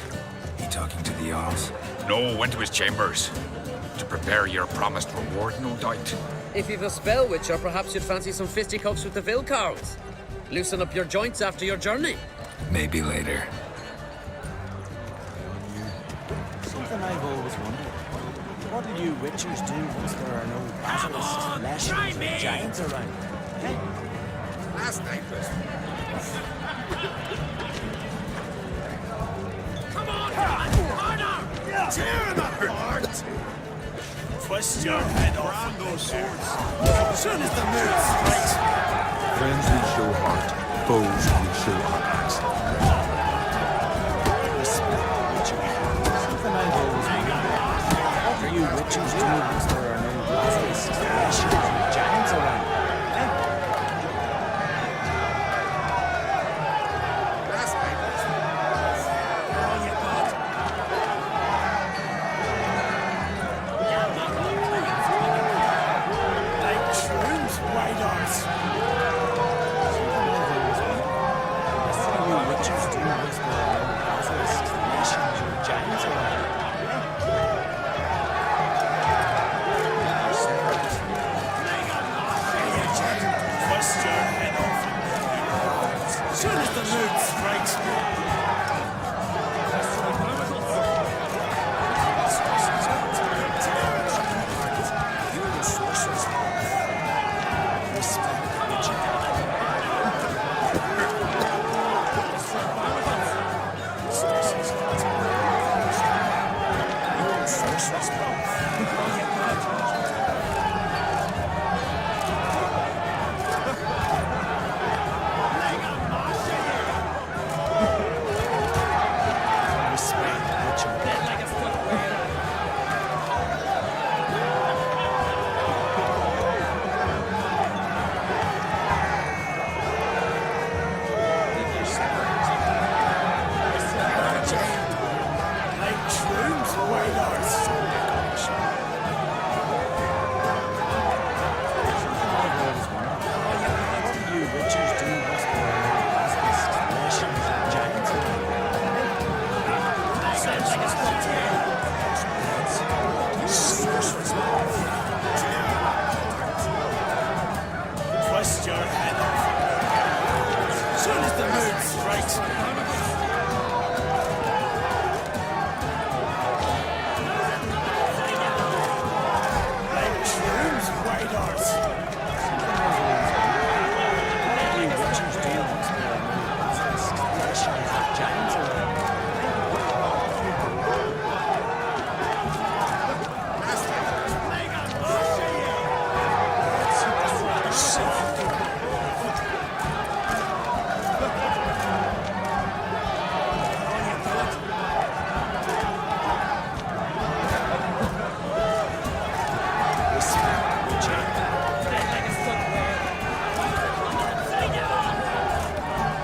He talking to the Jarls? No, went to his chambers. To prepare your promised reward, no doubt. If you've a spell witcher, perhaps you'd fancy some fisticuffs with the Vilcards. Loosen up your joints after your journey. Maybe later. Something I've always wondered. What do you witchers do once there are no basilisks, lashings, or giants around? Eh? Last night was... Come on, harder! Tear him apart! Twist your head off those swords. Soon as the mood strikes. Friends we show heart, foes we show our axe. Respect the witcher. Something I've always wondered. What do you witchers do once there are no basilisks, lashings, or giants around? Eh? Last night was... All you got. Like shrooms, white arts. What do you witchers do once there are no basilisks, lashings, or giants around? Twist your head off. Soon as the mood strikes. Twist your head off. Soon as the mood strikes. Like shrooms, white arts. What do you witchers do once there are no basilisks, lashings, or giants around?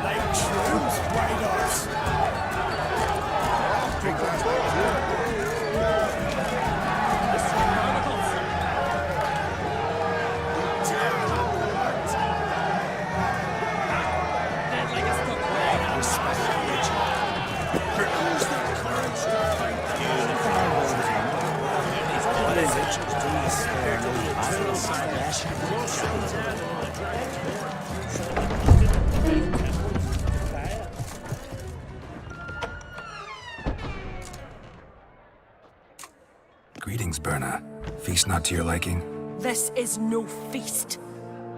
Like shrooms, white arts. What do witchers do once there are no basilisks, lashings, or giants around? Greetings, Berna. Feast Feast not to your liking? This is no feast.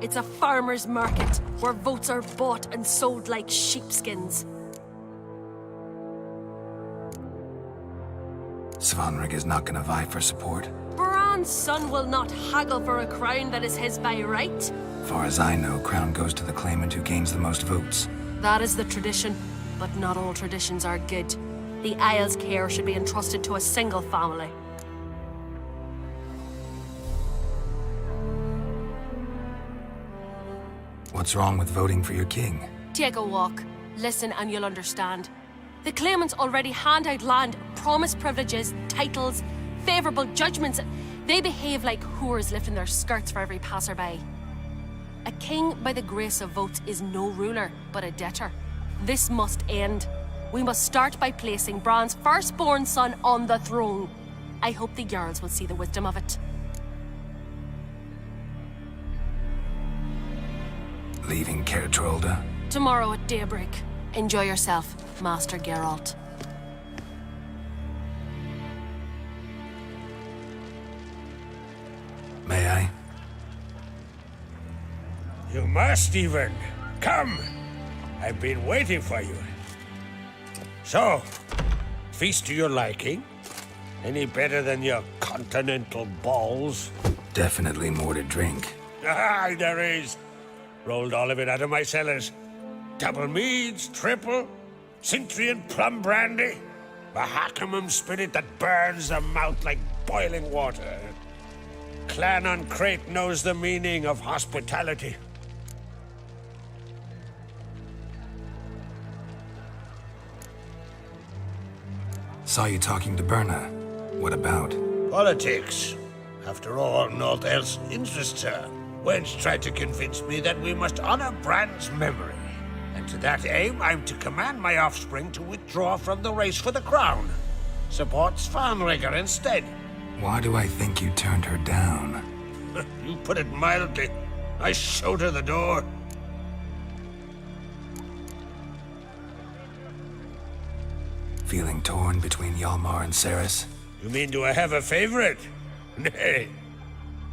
It's a farmer's market where votes are bought and sold like sheepskins. Svanrig is not gonna vie for support. Bran's son will not haggle for a crown that is his by right. Far as I know, crown goes to the claimant who gains the most votes. That is the tradition, but not all traditions are good. The Isle's care should be entrusted to a single family. What's wrong with voting for your king? Take a walk. Listen and you'll understand. The claimants already hand out land, promise privileges, titles, favourable judgments. They behave like whores lifting their skirts for every passerby. A king by the grace of votes is no ruler, but a debtor. This must end. We must start by placing Bran's firstborn son on the throne. I hope the Jarls will see the wisdom of it. Leaving Caer Trolda? Tomorrow at daybreak. Enjoy yourself, Master Geralt. May I? You must, even. Come. I've been waiting for you. So, feast to your liking? Any better than your continental balls? Definitely more to drink. Ah, there is. Rolled all of it out of my cellars. Double meads, triple, Cintrian plum brandy, Mahakimum spirit that burns the mouth like boiling water. Clan on Crate knows the meaning of hospitality. Saw you talking to Berna. What about? Politics. After all, naught else interests her. Wench tried to convince me that we must honor Bran's memory. And to that aim, I'm to command my offspring to withdraw from the race for the crown. Support Svanrigger instead. Why do I think you turned her down? You put it mildly. I showed her the door. Feeling torn between Hjalmar and Cerys? You mean, do I have a favorite? Nay.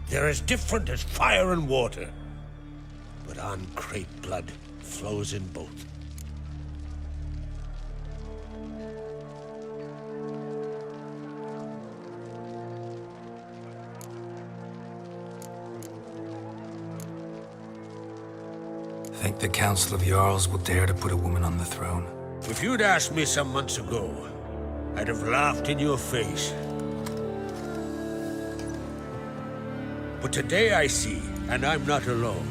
They're as different as fire and water. But on Crate blood flows in both. Think the Council of Jarls will dare to put a woman on the throne? If you'd asked me some months ago, I'd have laughed in your face. But today I see, and I'm not alone,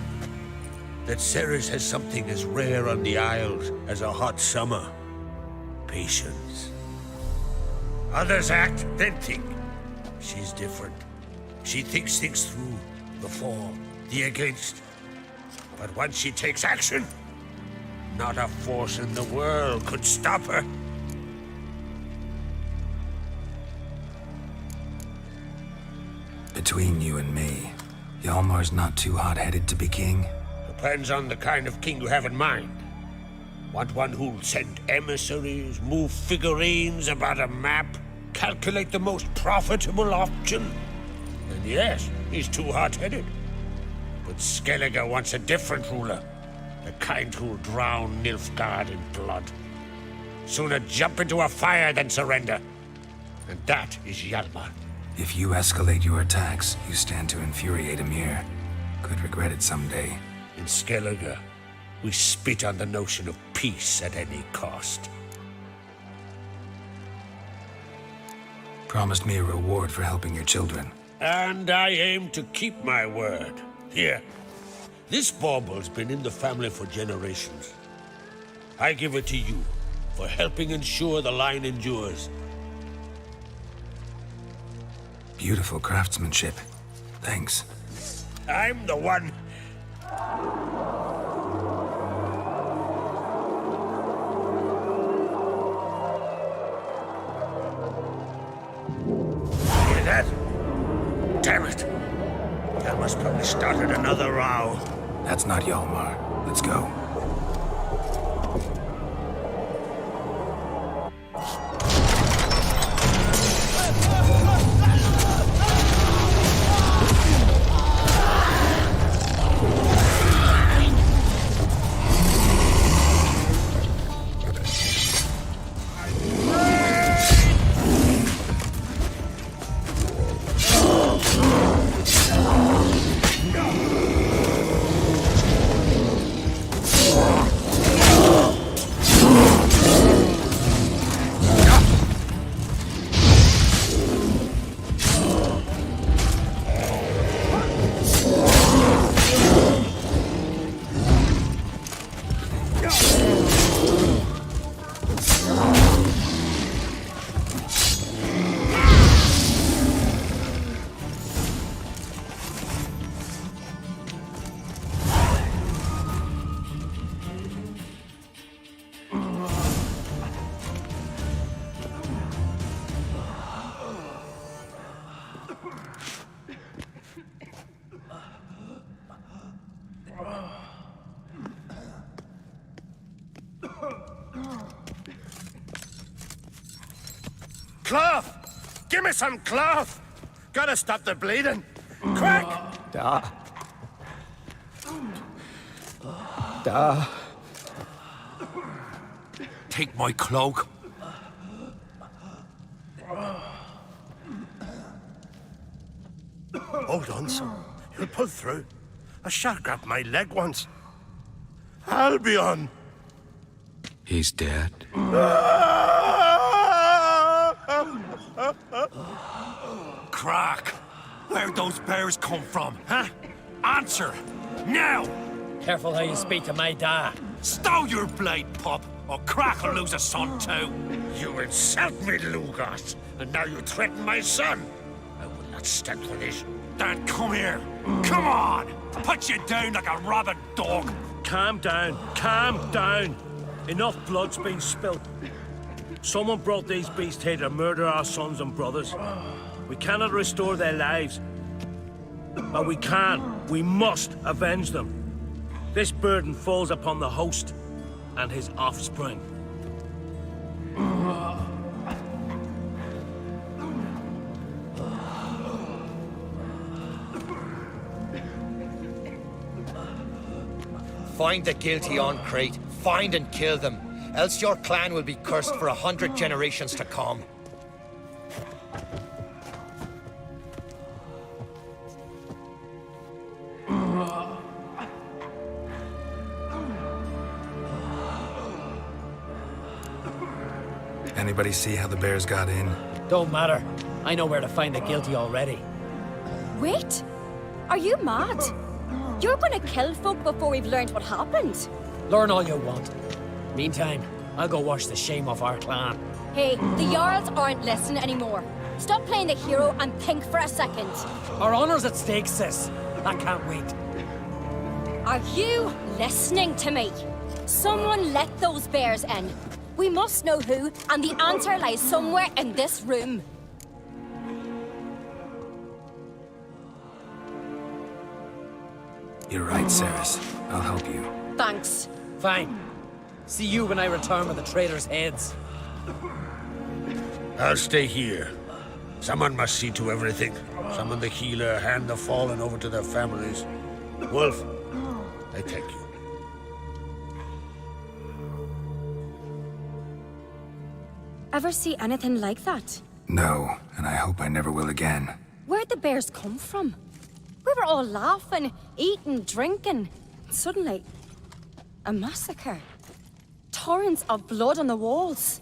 that Cerys has something as rare on the Isles as a hot summer. Patience. Others act, then think. She's different. She thinks things through, the for, the against. But once she takes action, not a force in the world could stop her. Between you and me, Hjalmar's not too hot-headed to be king? Depends on the kind of king you have in mind. Want one who'll send emissaries, move figurines about a map, calculate the most profitable option? And yes, he's too hot-headed. But Skellige wants a different ruler. The kind who'll drown Nilfgaard in blood. Sooner jump into a fire than surrender. And that is Hjalmar. If you escalate your attacks, you stand to infuriate Emir. Could regret it someday. In Skellige, we spit on the notion of peace at any cost. Promised me a reward for helping your children. And I aim to keep my word. Here. This bauble's been in the family for generations. I give it to you for helping ensure the line endures. Beautiful craftsmanship. Thanks. I'm the one. Hear that? Damn it. That must probably started another row. That's not Hjalmar. Let's go. Cloth! Give me some cloth! Gotta stop the bleeding! Quick! Da. Take my cloak. Hold on, son. You'll pull through. A shark grabbed my leg once. Albion! He's dead. Crack! Where'd those bears come from, huh? Answer! Now! Careful how you speak to my dad. Stow your blade, pup, or Crack will lose a son too. You insult me, Lugos, and now you threaten my son. I will not stand for this. Dan, come here. Come on! Put you down like a rabid dog. Calm down. Calm down. Enough blood's been spilt. Someone brought these beasts here to murder our sons and brothers. We cannot restore their lives. But we can. We must avenge them. This burden falls upon the host and his offspring. Find the guilty on Crete. Find and kill them. Else your clan will be cursed for 100 generations to come. Anybody see how the bears got in? Don't matter. I know where to find the guilty already. Wait! Are you mad? You're gonna kill folk before we've learned what happened. Learn all you want. Meantime, I'll go wash the shame off our clan. Hey, the Jarls aren't listening anymore. Stop playing the hero and think for a second. Our honor's at stake, sis. I can't wait. Are you listening to me? Someone let those bears in. We must know who, and the answer lies somewhere in this room. You're right, Ceres. I'll help you. Thanks. Fine. See you when I return with the traitors' heads. I'll stay here. Someone must see to everything. Summon the healer, hand the fallen over to their families. Wolf, I thank you. Ever see anything like that? No, and I hope I never will again. Where'd the bears come from? We were all laughing, eating, drinking. Suddenly, a massacre. Torrents of blood on the walls.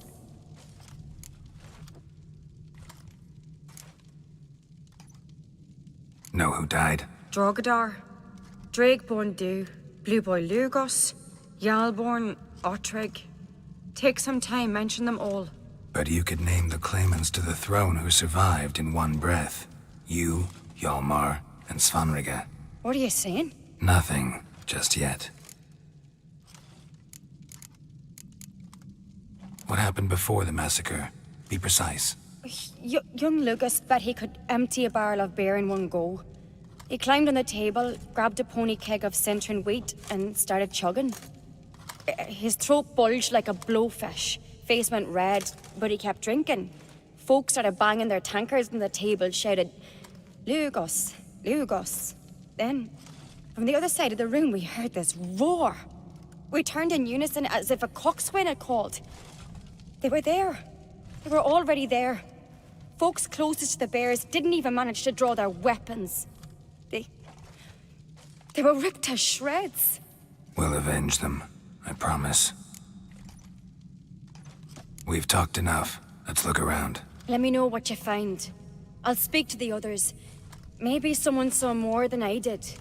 Know who died? Drogadar, Drakeborn Du, Blue Boy Lugos, Yalborn, Ottrig. Take some time, mention them all. But you could name the claimants to the throne who survived in one breath. You, Hjalmar, and Svanrige. What are you saying? Nothing, just yet. What happened before the massacre? Be precise. Young Lucas bet he could empty a barrel of beer in one go. He climbed on the table, grabbed a pony keg of Centron wheat, and started chugging. His throat bulged like a blowfish. Face went red, but he kept drinking. Folks started banging their tankards on the table, shouted, "Lugos, Lugos." Then, from the other side of the room, we heard this roar. We turned in unison as if a coxswain had called. They were there. They were already there. Folks closest to the bears didn't even manage to draw their weapons. They were ripped to shreds. We'll avenge them, I promise. We've talked enough. Let's look around. Let me know what you find. I'll speak to the others. Maybe someone saw more than I did.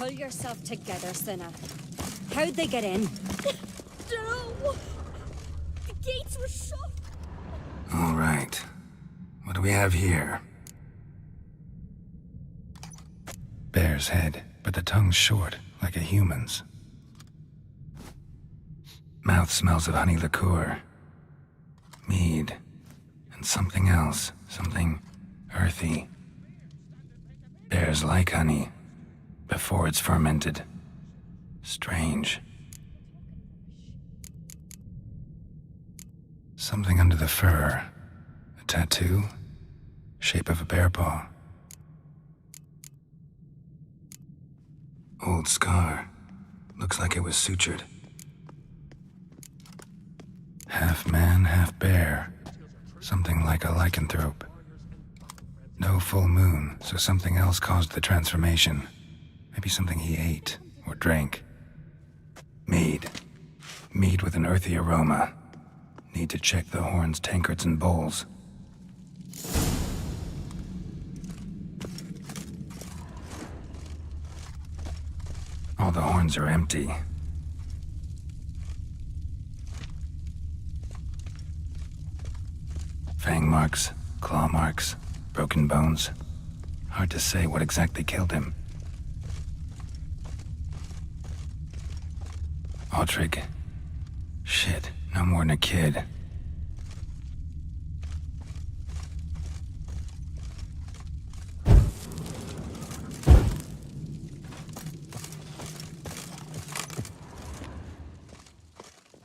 Pull yourself together, Cinna. How'd they get in? No! The gates were shut! All right. What do we have here? Bear's head, but the tongue's short, like a human's. Mouth smells of honey liqueur. Mead. And something else. Something earthy. Bears like honey. Before it's fermented. Strange. Something under the fur. A tattoo? Shape of a bear paw. Old scar. Looks like it was sutured. Half man, half bear. Something like a lycanthrope. No full moon, so something else caused the transformation. Maybe something he ate or drank. Mead. Mead with an earthy aroma. Need to check the horns, tankards, and bowls. All the horns are empty. Fang marks, claw marks, broken bones. Hard to say what exactly killed him. Aldrich. Shit, no more than a kid.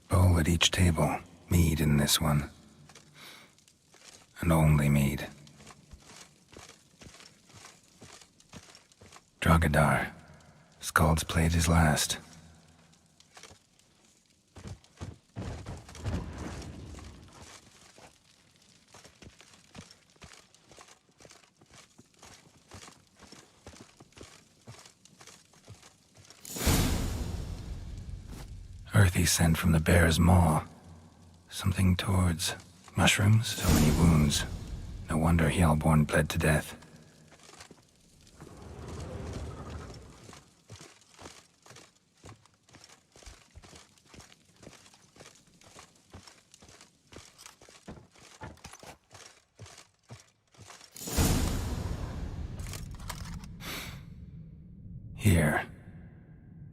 Bowl at each table. Mead in this one. And only mead. Drogadar. Skald's played his last. Earthy scent from the bear's maw. Something towards mushrooms, so many wounds. No wonder Hellborn bled to death. Here.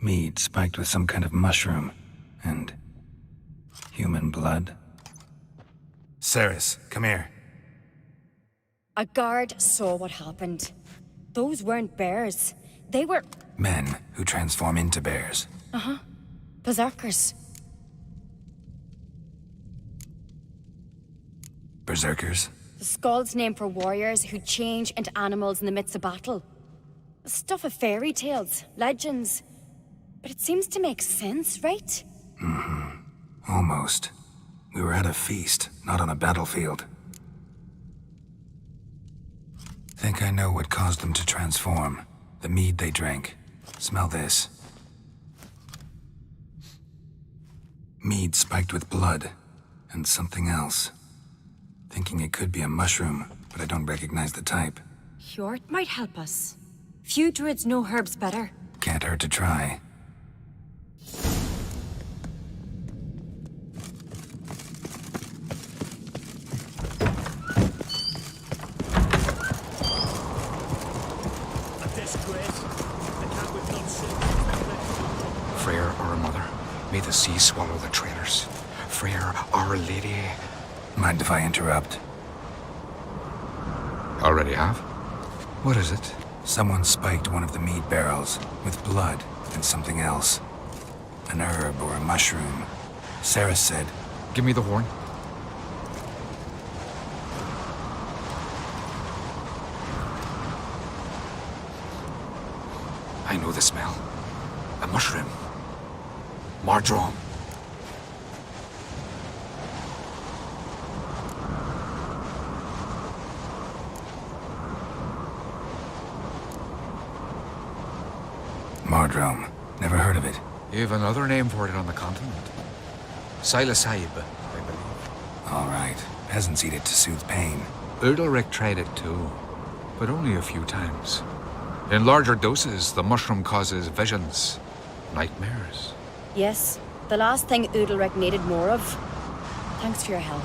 Mead spiked with some kind of mushroom. And human blood. Ceres, come here. A guard saw what happened. Those weren't bears. They were... Men who transform into bears. Uh-huh. Berserkers. Berserkers? The Skald's name for warriors who change into animals in the midst of battle. Stuff of fairy tales, legends. But it seems to make sense, right? Mm-hmm. Almost. We were at a feast, not on a battlefield. Think I know what caused them to transform. The mead they drank. Smell this. Mead spiked with blood. And something else. Thinking it could be a mushroom, but I don't recognize the type. Hjort might help us. Few druids know herbs better. Can't hurt to try. Freyr, our mother, may the sea swallow the traitors. Freyr, our lady. Mind if I interrupt? Already have? What is it? Someone spiked one of the mead barrels with blood and something else. An herb or a mushroom. Sarah said... Give me the horn. I know the smell. A mushroom. Mardrome. Mardrome. Never heard of it. You have another name for it on the continent. Psilocybe, I believe. All right. Peasants eat it to soothe pain. Udalric tried it too, but only a few times. In larger doses, the mushroom causes visions, nightmares. Yes, the last thing Udalric needed more of. Thanks for your help.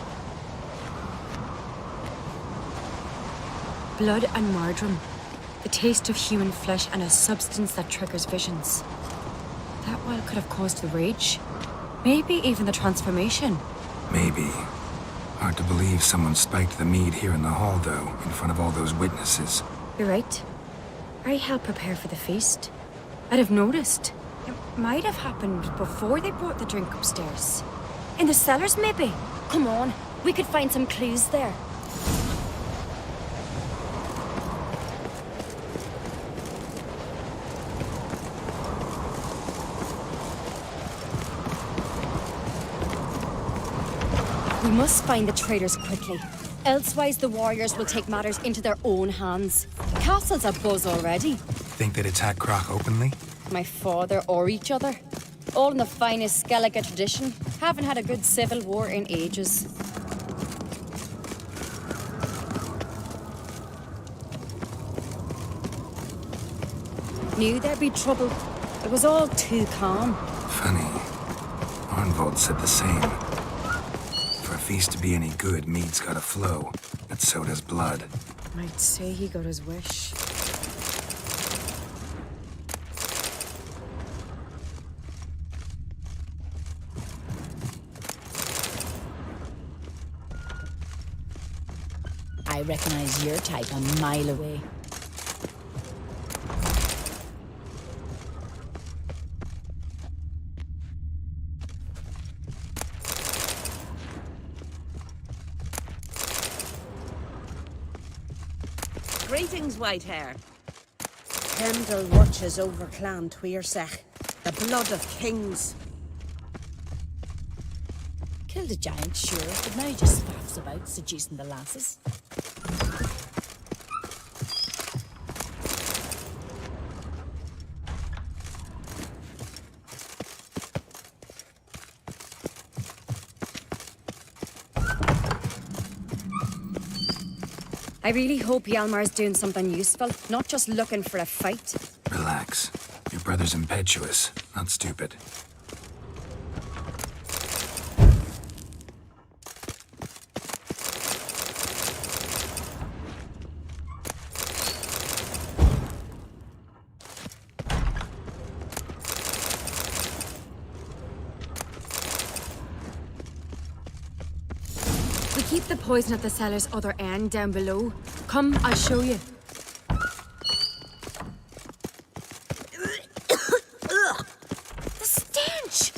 Blood and marjoram. The taste of human flesh and a substance that triggers visions. That well could have caused the rage. Maybe even the transformation. Maybe. Hard to believe someone spiked the mead here in the hall, though, in front of all those witnesses. You're right. I helped prepare for the feast. I'd have noticed. It might have happened before they brought the drink upstairs. In the cellars, maybe? Come on, we could find some clues there. We must find the traitors quickly. Elsewise, the warriors will take matters into their own hands. The castle's abuzz already. Think they'd attack Croc openly? My father or each other. All in the finest Skellige tradition. Haven't had a good civil war in ages. Knew there'd be trouble. It was all too calm. Funny. Arnvold said the same. For a feast to be any good, mead's gotta flow. But so does blood. Might say he got his wish. I recognize your type a mile away. Greetings, white hair. Kendall watches over Clan Tweersech, the blood of kings. Killed a giant, sure, but now he just faffs about, seducing the lasses. I really hope Hjalmar's doing something useful, not just looking for a fight. Relax. Your brother's impetuous, not stupid. We keep the poison at the cellar's other end down below. Come, I'll show you. The stench!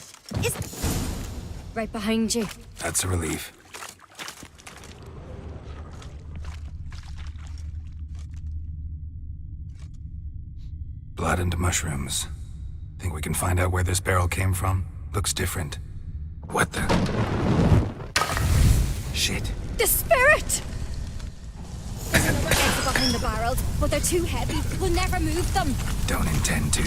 Right behind you. That's a relief. Blood and mushrooms. Think we can find out where this barrel came from? Looks different. What the? Shit. The spirit! There's another exit behind the barrels, but they're too heavy. We'll never move them. Don't intend to.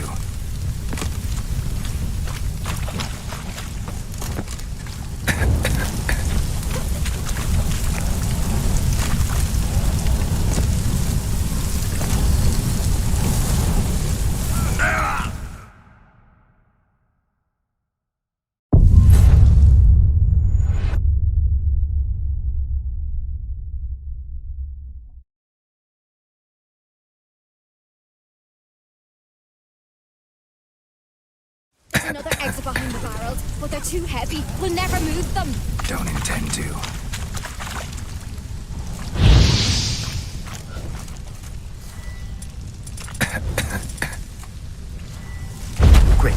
Another exit behind the barrels, but they're too heavy. We'll never move them. Don't intend to. Quick.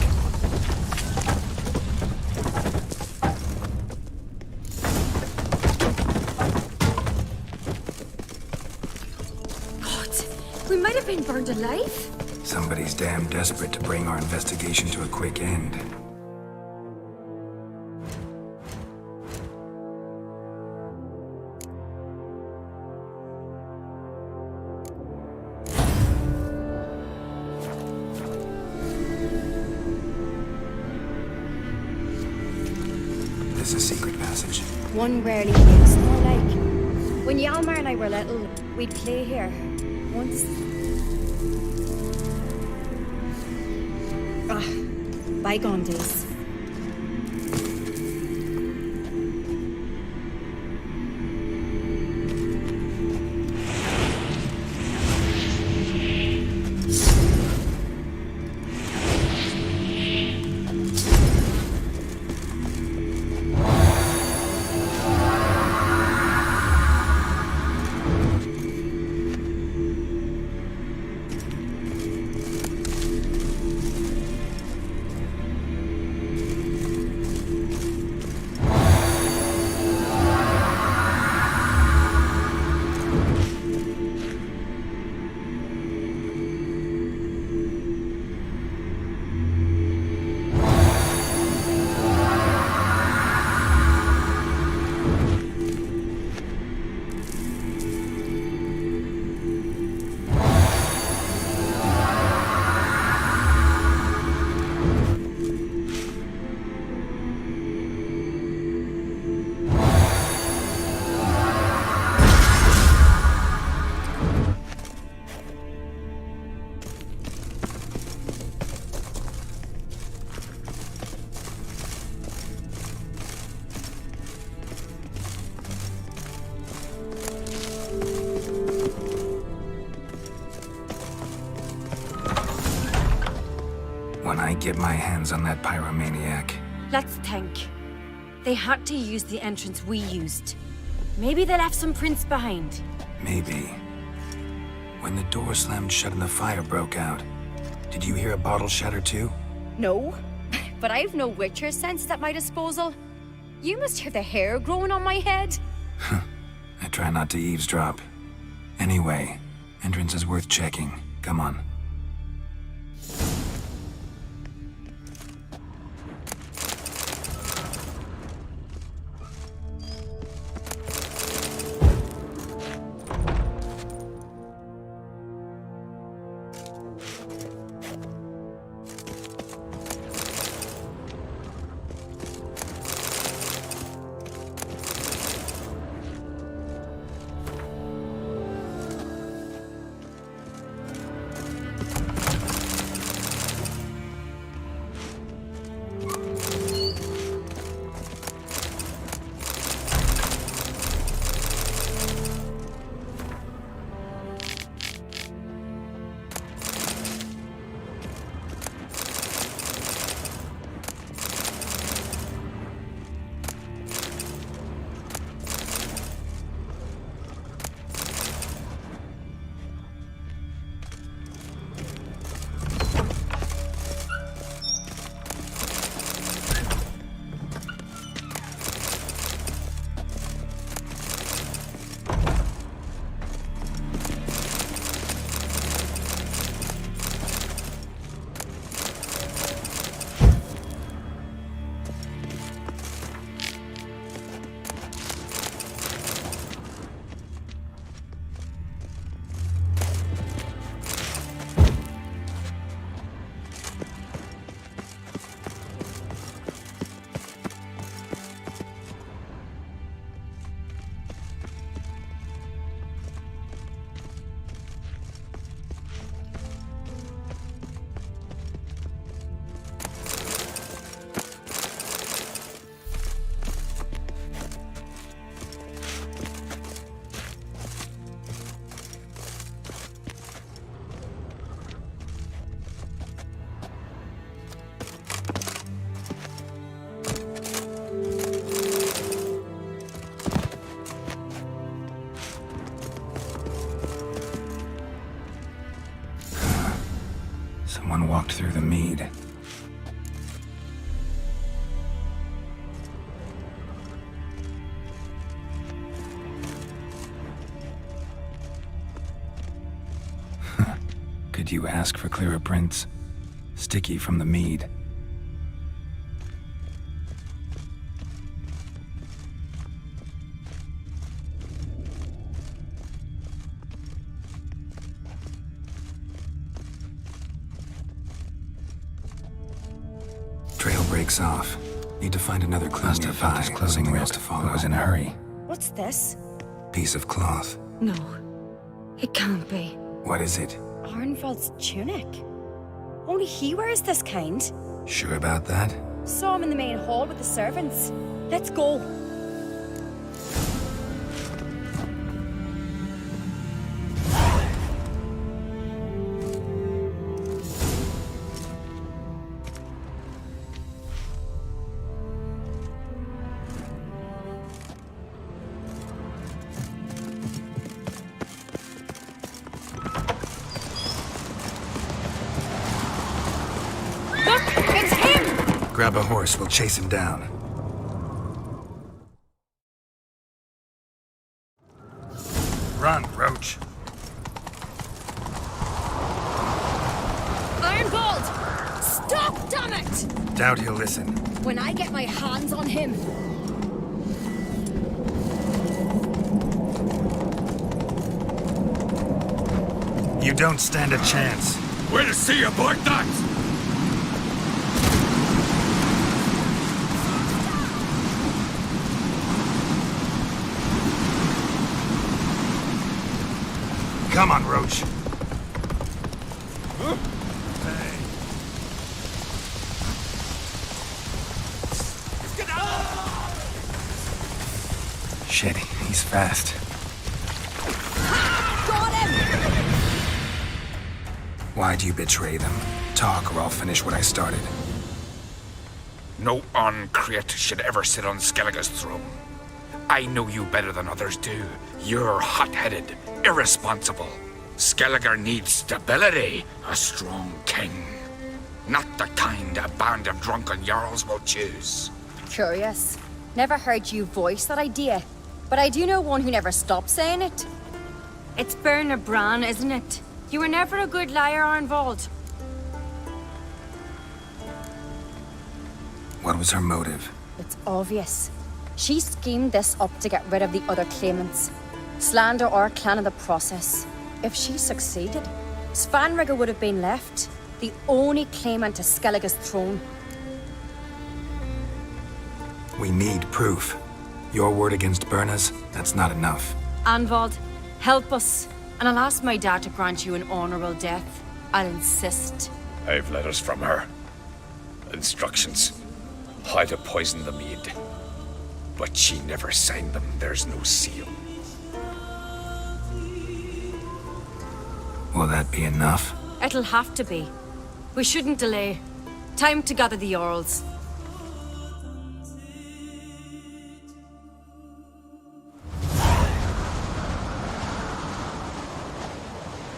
God, we might have been burned alive. Somebody's damn desperate to bring our investigation to a quick end. This is a secret passage. One rarely used, more like. When Hjalmar and I were little, we'd play here. Once. Bygone days. When I get my hands on that pyromaniac. Let's think. They had to use the entrance we used. Maybe they left some prints behind. Maybe. When the door slammed shut and the fire broke out, did you hear a bottle shatter too? No, but I've no Witcher sense at my disposal. You must hear the hair growing on my head. I try not to eavesdrop. Anyway, entrance is worth checking. Come on. Someone walked through the mead. Could you ask for clearer prints? Sticky from the mead. Trail breaks off. Need to find another clue nearby. His closing wrist to follow. Was in a hurry. What's this? Piece of cloth. No, it can't be. What is it? Arnvald's tunic. Only he wears this kind. Sure about that? Saw him in the main hall with the servants. Let's go. Grab a horse, we'll chase him down. Run, Roach. Ironbolt! Stop, damn it! Doubt he'll listen. When I get my hands on him... You don't stand a chance. We'll see about that! Come on, Roach. Shit, he's fast. Got him! Why'd you betray them? Talk or I'll finish what I started. No uncreate should ever sit on Skellige's throne. I know you better than others do. You're hot-headed, irresponsible. Skellige needs stability, a strong king. Not the kind a band of drunken jarls will choose. Curious. Never heard you voice that idea. But I do know one who never stopped saying it. It's Bernard Bran, isn't it? You were never a good liar, Arnvald. What was her motive? It's obvious. She schemed this up to get rid of the other claimants. Slander our clan in the process. If she succeeded, Svanrigger would have been left, the only claimant to Skellige's throne. We need proof. Your word against Berna's, that's not enough. Anvald, help us, and I'll ask my dad to grant you an honorable death. I'll insist. I've letters from her. Instructions. How to poison the mead. But she never signed them. There's no seal. Will that be enough? It'll have to be. We shouldn't delay. Time to gather the Jarls.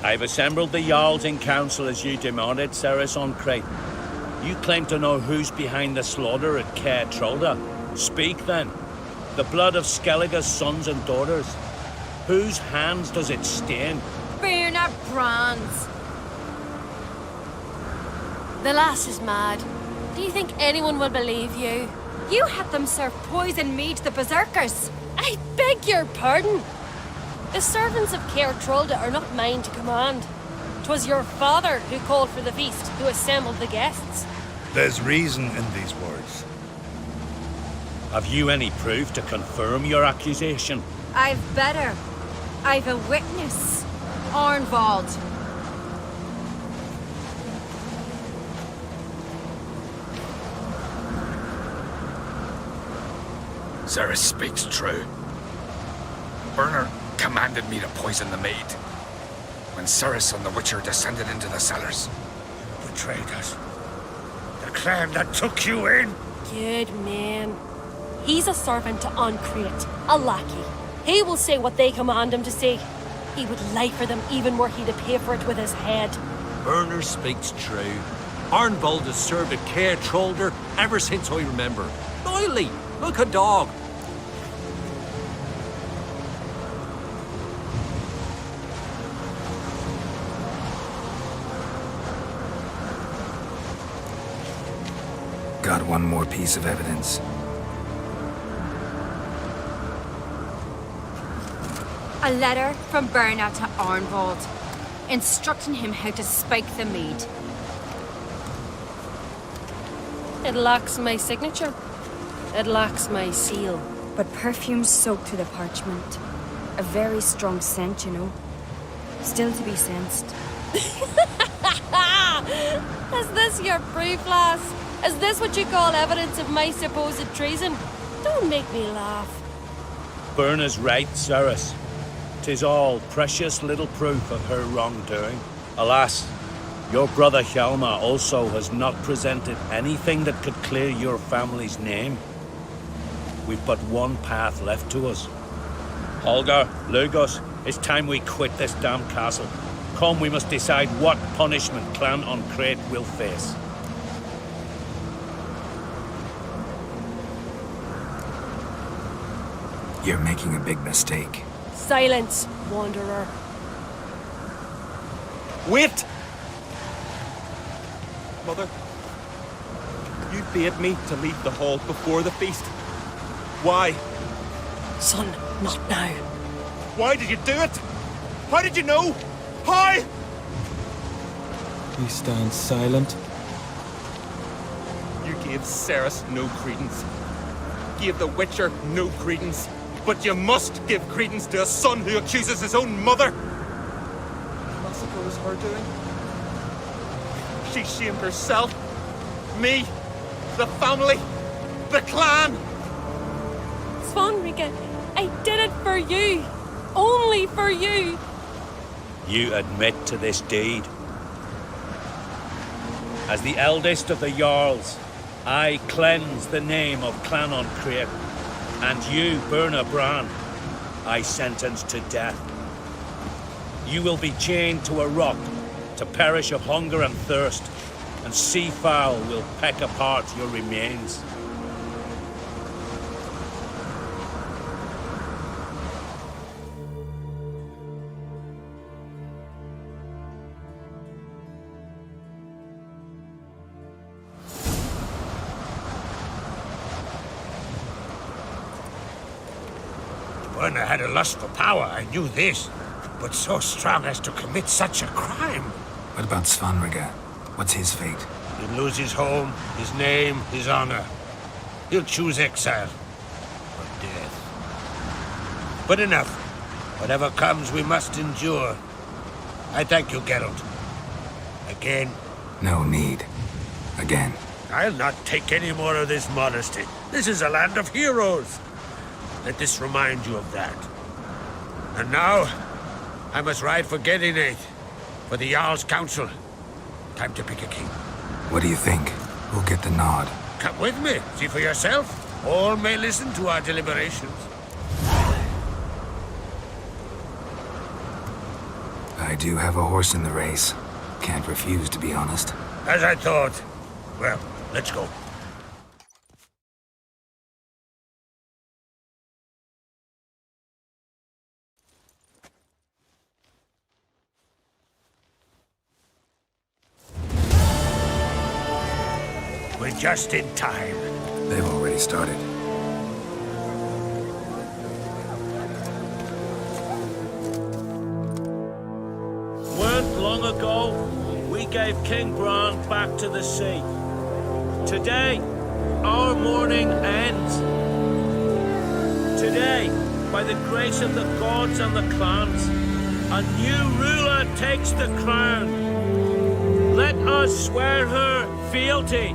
I've assembled the Jarls in council as you demanded, Ceres on Crate. You claim to know who's behind the slaughter at Caer Trolda. Speak then. The blood of Skellige's sons and daughters. Whose hands does it stain? Bernard Bran's. The lass is mad. Do you think anyone will believe you? You had them serve poison mead to the berserkers. I beg your pardon. The servants of Caer Trolda are not mine to command. 'Twas your father who called for the feast, who assembled the guests. There's reason in these words. Have you any proof to confirm your accusation? I've better. I've a witness. Arnvald. Ceres speaks true. Bernard commanded me to poison the maid. When Ceres and the Witcher descended into the cellars. You betrayed us. The clan that took you in. Good man. He's a servant to Ancreate, a lackey. He will say what they command him to say. He would lie for them even were he to pay for it with his head. Bernard speaks true. Arnvald has served at Caer Trolda ever since I remember. Loyally, like a dog. Got one more piece of evidence. A letter from Bernard to Arnvald, instructing him how to spike the mead. It lacks my signature. It lacks my seal. But perfume soaked through the parchment. A very strong scent, you know. Still to be sensed. Is this your proof, lass? Is this what you call evidence of my supposed treason? Don't make me laugh. Berna's right, Ceres. 'Tis all precious little proof of her wrongdoing. Alas, your brother Hjalmar also has not presented anything that could clear your family's name. We've but one path left to us. Holger, Lugos, it's time we quit this damn castle. Come, we must decide what punishment Clan on Crete will face. You're making a big mistake. Silence, wanderer. Wait! Mother, you bade me to leave the hall before the feast. Why? Son, not now. Why did you do it? How did you know? How? We stand silent. You gave Ceres no credence. Gave the Witcher no credence. But you must give credence to a son who accuses his own mother. Massacre was her doing. She shamed herself, me, the family, the clan. Svanrika, I did it for you. Only for you. You admit to this deed. As the eldest of the Jarls, I cleanse the name of Clan on Crete, and you, Berna Bran, I sentence to death. You will be chained to a rock to perish of hunger and thirst, and sea fowl will peck apart your remains. Berna had a lust for power, I knew this. But so strong as to commit such a crime. What about Svanrika? What's his fate? He'll lose his home, his name, his honor. He'll choose exile. Or death. But enough. Whatever comes, we must endure. I thank you, Geralt. Again. No need. Again. I'll not take any more of this modesty. This is a land of heroes. Let this remind you of that. And now, I must ride for Gedinate, for the Jarl's Council. Time to pick a king. What do you think? Who'll get the nod? Come with me, see for yourself. All may listen to our deliberations. I do have a horse in the race. Can't refuse, to be honest. As I thought. Well, let's go. We're just in time. They've already started. Weren't long ago, we gave King Bran back to the sea. Today, our mourning ends. Today, by the grace of the gods and the clans, a new ruler takes the crown. Let us swear her fealty.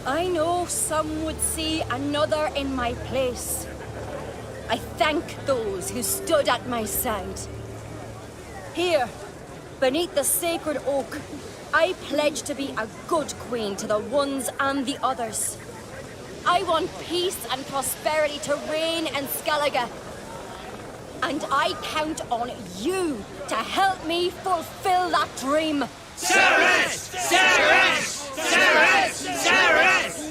I know some would see another in my place. I thank those who stood at my side. Here, beneath the sacred oak, I pledge to be a good queen to the ones and the others. I want peace and prosperity to reign in Skellige. And I count on you to help me fulfill that dream. Ceres! Ceres! Ceres! Ceres!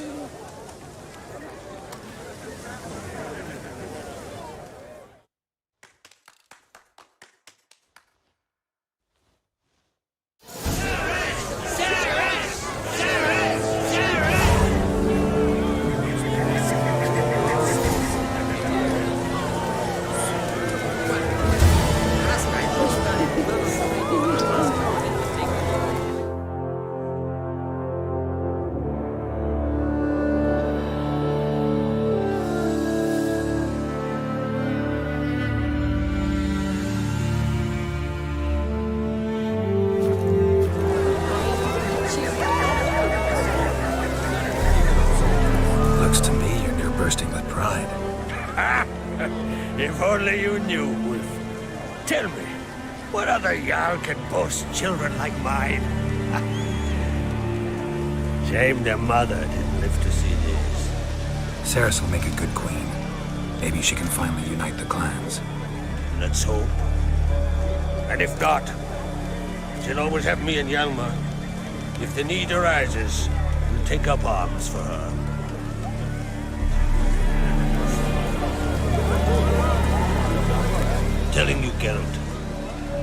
only you knew, Wolf. Tell me, what other Jarl can boast children like mine? Shame their mother didn't live to see this. Ceres will make a good queen. Maybe she can finally unite the clans. Let's hope. And if not, she'll always have me and Hjalmar. If the need arises, we'll take up arms for her. Telling you, Geralt,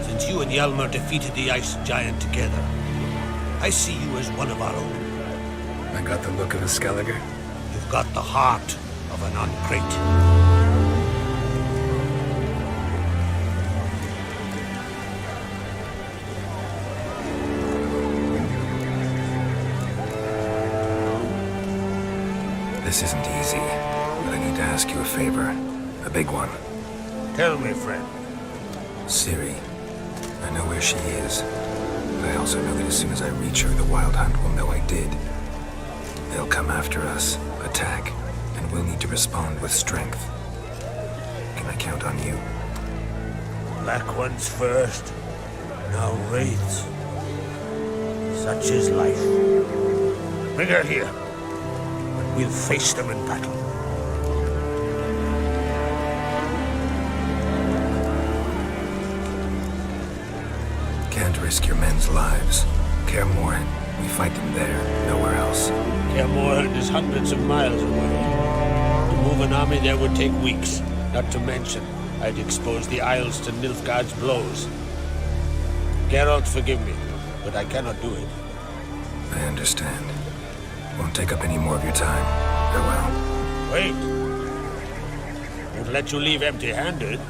since you and Hjalmar defeated the Ice Giant together, I see you as one of our own. I got the look of a Skelliger. You've got the heart of an Uncrate. This isn't easy, but I need to ask you a favor. A big one. Tell me, friend. Ciri. I know where she is, but I also know that as soon as I reach her, the Wild Hunt will know I did. They'll come after us, attack, and we'll need to respond with strength. Can I count on you? Black ones first, now wraiths. Such is life. Bring her here, and we'll face them in battle. Can't risk your men's lives. Kaer Morhen, we fight them there, nowhere else. Kaer Morhen is hundreds of miles away. To move an army there would take weeks. Not to mention, I'd expose the Isles to Nilfgaard's blows. Geralt, forgive me, but I cannot do it. I understand. Won't take up any more of your time. Farewell. Wait. Won't let you leave empty-handed.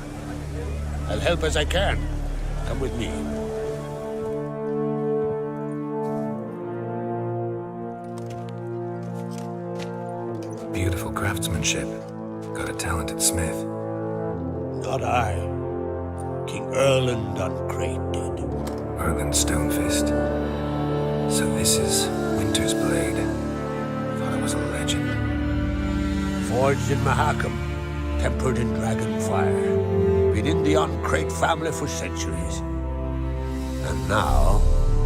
I'll help as I can. Come with me. Beautiful craftsmanship. Got a talented smith. Not I. King Erland Uncrate did. Erland Stonefist. So this is Winter's Blade. Thought it was a legend. Forged in Mahakam, tempered in dragon fire. Been in the Uncrate family for centuries. And now,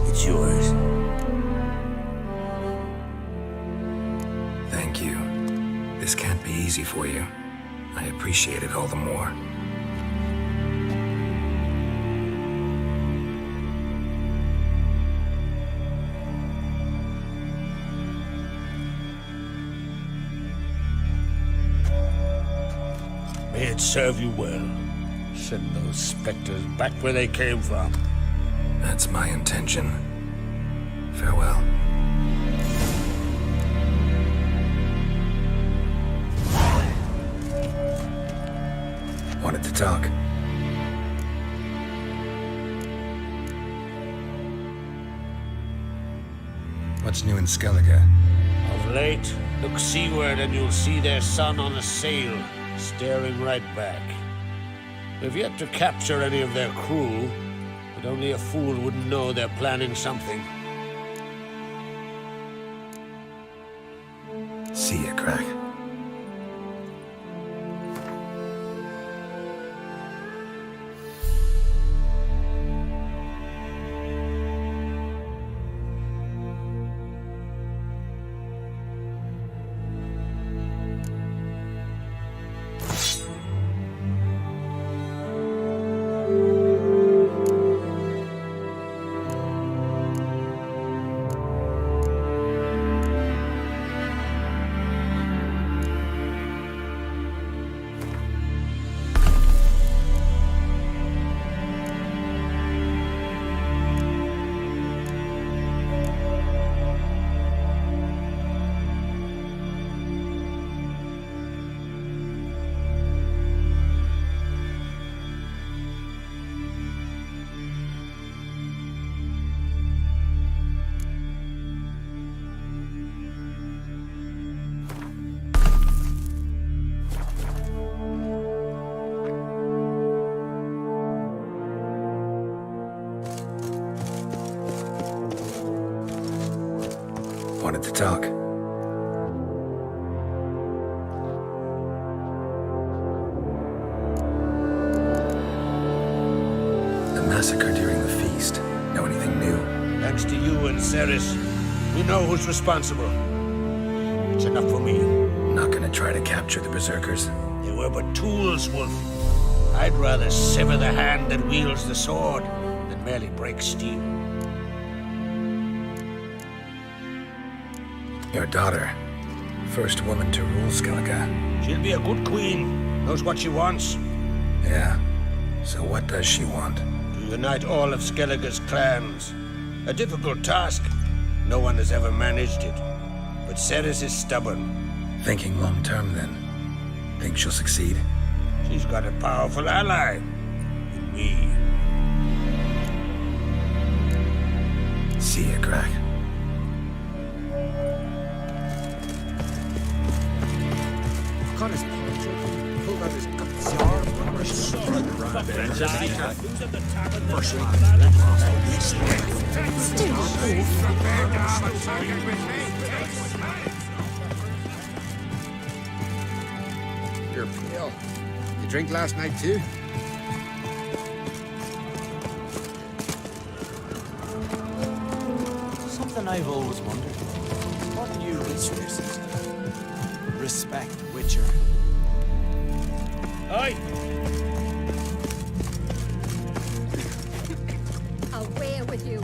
it's yours. Thank you. This can't be easy for you. I appreciate it all the more. May it serve you well. Send those specters back where they came from. That's my intention. Farewell. Wanted to talk. What's new in Skellige? Of late, look seaward and you'll see their sun on a sail, staring right back. We've yet to capture any of their crew, but only a fool wouldn't know they're planning something. See ya, Crack. Wanted to talk. massacre during the feast. Know anything new? Thanks to you and Ceres, we know who's responsible. It's enough for me. Not gonna try to capture the berserkers? They were but tools, Wolf. I'd rather sever the hand that wields the sword than merely break steel. Your daughter. First woman to rule Skellige. She'll be a good queen. Knows what she wants. Yeah. So what does she want? To unite all of Skellige's clans. A difficult task. No one has ever managed it. But Ceres is stubborn. Thinking long term, then. Think she'll succeed? She's got a powerful ally. In me. See ya, Crack. Cut his portrait, pulled out his guts yard, rubber sword, first You're pale. You drink last night too? Something I've always wondered. What do you Witchers respect, Witcher? Aye. Away with you.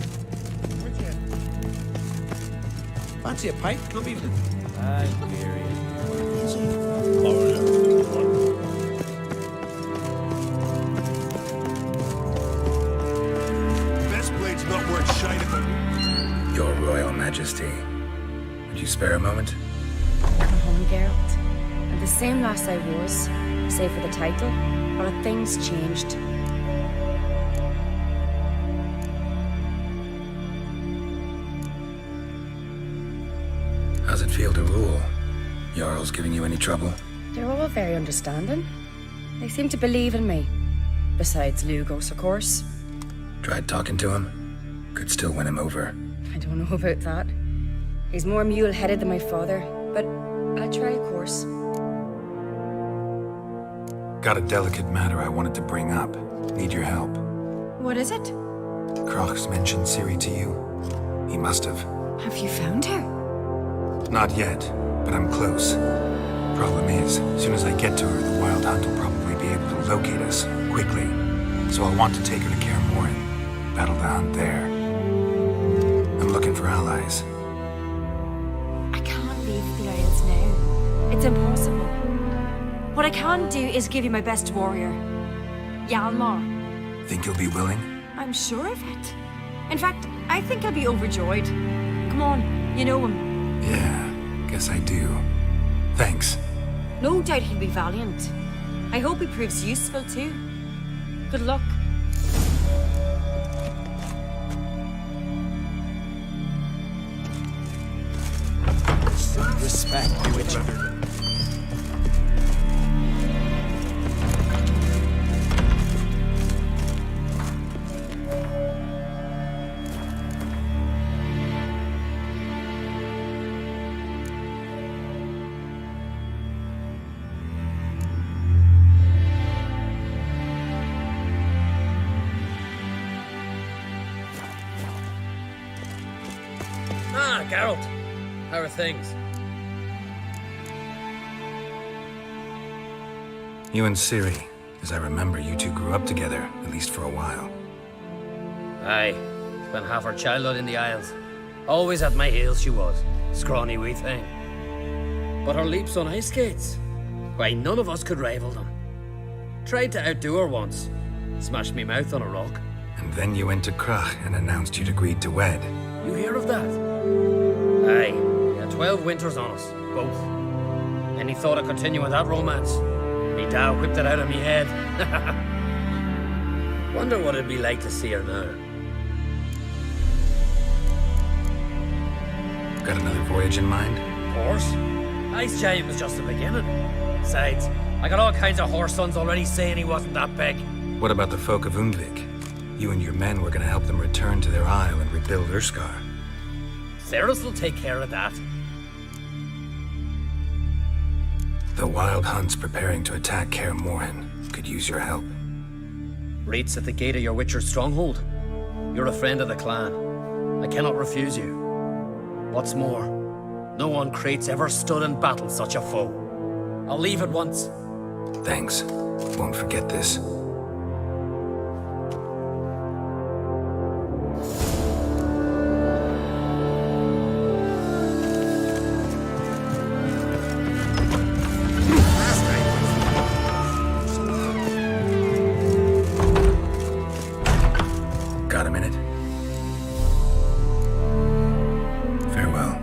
Fancy a pipe, Club Evening? Aye, period. Best blade's not worth shining on. Your Royal Majesty. Would you spare a moment? I'm home, Geralt. And the same lass I was, save for the title, but things changed. How's it feel to rule? Jarl's giving you any trouble? They're all very understanding. They seem to believe in me. Besides Lugos, of course. Tried talking to him? Could still win him over. I don't know about that. He's more mule-headed than my father, but I'll try, of course. Got a delicate matter I wanted to bring up. Need your help. What is it? Crocs mentioned Ciri to you. He must have. Have you found her? Not yet, but I'm close. Problem is, as soon as I get to her, the Wild Hunt will probably be able to locate us, quickly. So I'll want to take her to Kaer Morhen. Battle the hunt there. I'm looking for allies. I can't leave the Isles now. It's impossible. What I can do is give you my best warrior, Hjalmar. Think you'll be willing? I'm sure of it. In fact, I think I'll be overjoyed. Come on, you know him. Yeah, guess I do. Thanks. No doubt he'll be valiant. I hope he proves useful too. Good luck. Respect, Witcher. Ah, Geralt. How are things? You and Ciri. As I remember, you two grew up together, at least for a while. Aye. Spent half her childhood in the Isles. Always at my heels she was. Scrawny wee thing. But her leaps on ice skates, why, none of us could rival them. Tried to outdo her once. Smashed me mouth on a rock. And then you went to Krach and announced you'd agreed to wed. You hear of that? Aye. We had 12 winters on us, both. Any thought of continuing that romance? Me Dow whipped it out of me head. Wonder what it'd be like to see her now. Got another voyage in mind? Of course. Ice Giant was just the beginning. Besides, I got all kinds of horse sons already saying he wasn't that big. What about the folk of Undvik? You and your men were gonna help them return to their isle and rebuild Urskar. Ceres will take care of that. The Wild Hunt's preparing to attack Kaer Morhen. Could use your help. Rates at the gate of your Witcher's stronghold. You're a friend of the clan. I cannot refuse you. What's more, no one Crate's ever stood in battle such a foe. I'll leave at once. Thanks. Won't forget this. Got a minute? Farewell.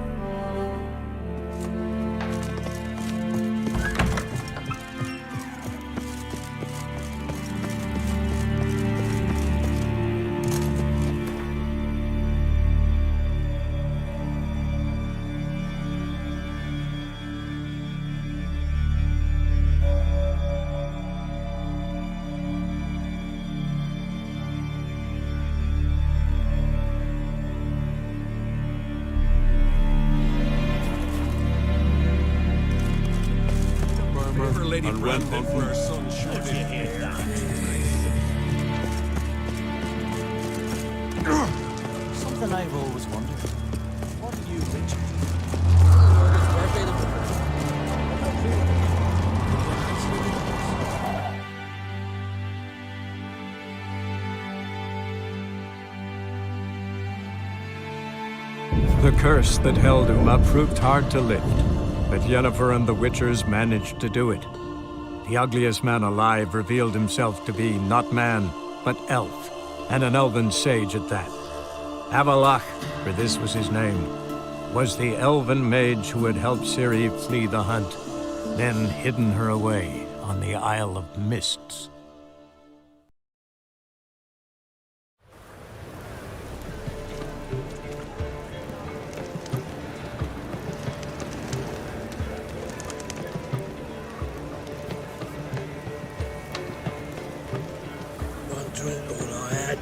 Lady Brandon for her son, sure did hear that. Something I've always wondered. What did you Witcher The curse that held Uma proved hard to lift, but Yennefer and the Witchers managed to do it. The ugliest man alive revealed himself to be not man, but elf, and an elven sage at that. Avalach, for this was his name, was the elven mage who had helped Ciri flee the hunt, then hidden her away on the Isle of Mists. Drink all I had.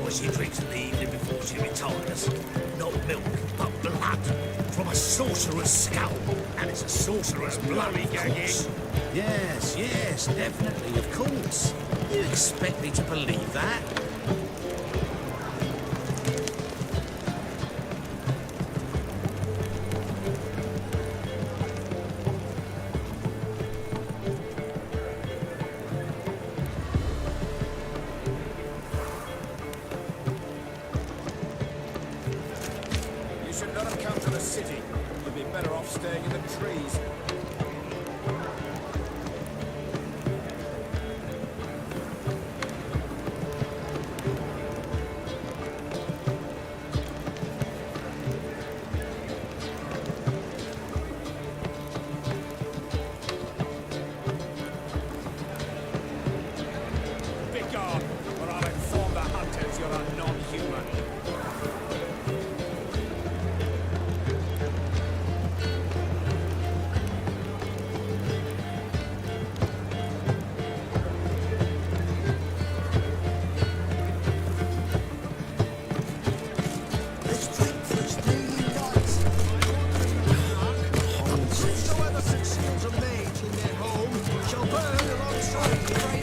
She drinks in the evening before she retires. Not milk, but blood. From a sorcerer's skull. And it's a sorcerer's blood, of course. Yes, definitely, of course. You expect me to believe that? You should not have come to the city. You'd be better off staying in the trees. Begone, or I'll inform the hunters you're a non-human. Whosoever succeeds a mage in their home shall burn alongside the great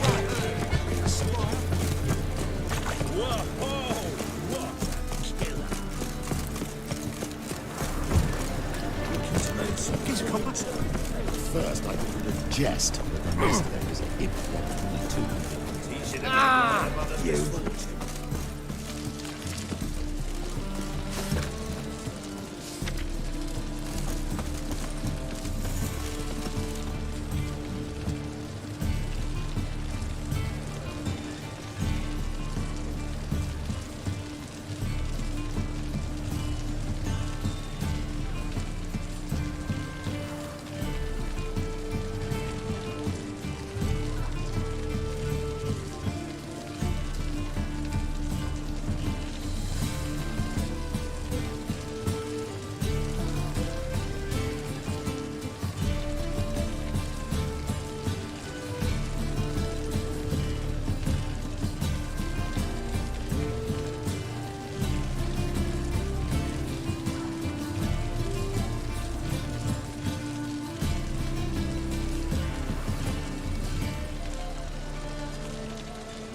First, I thought it a jest, but the rest of it is improperly too. You.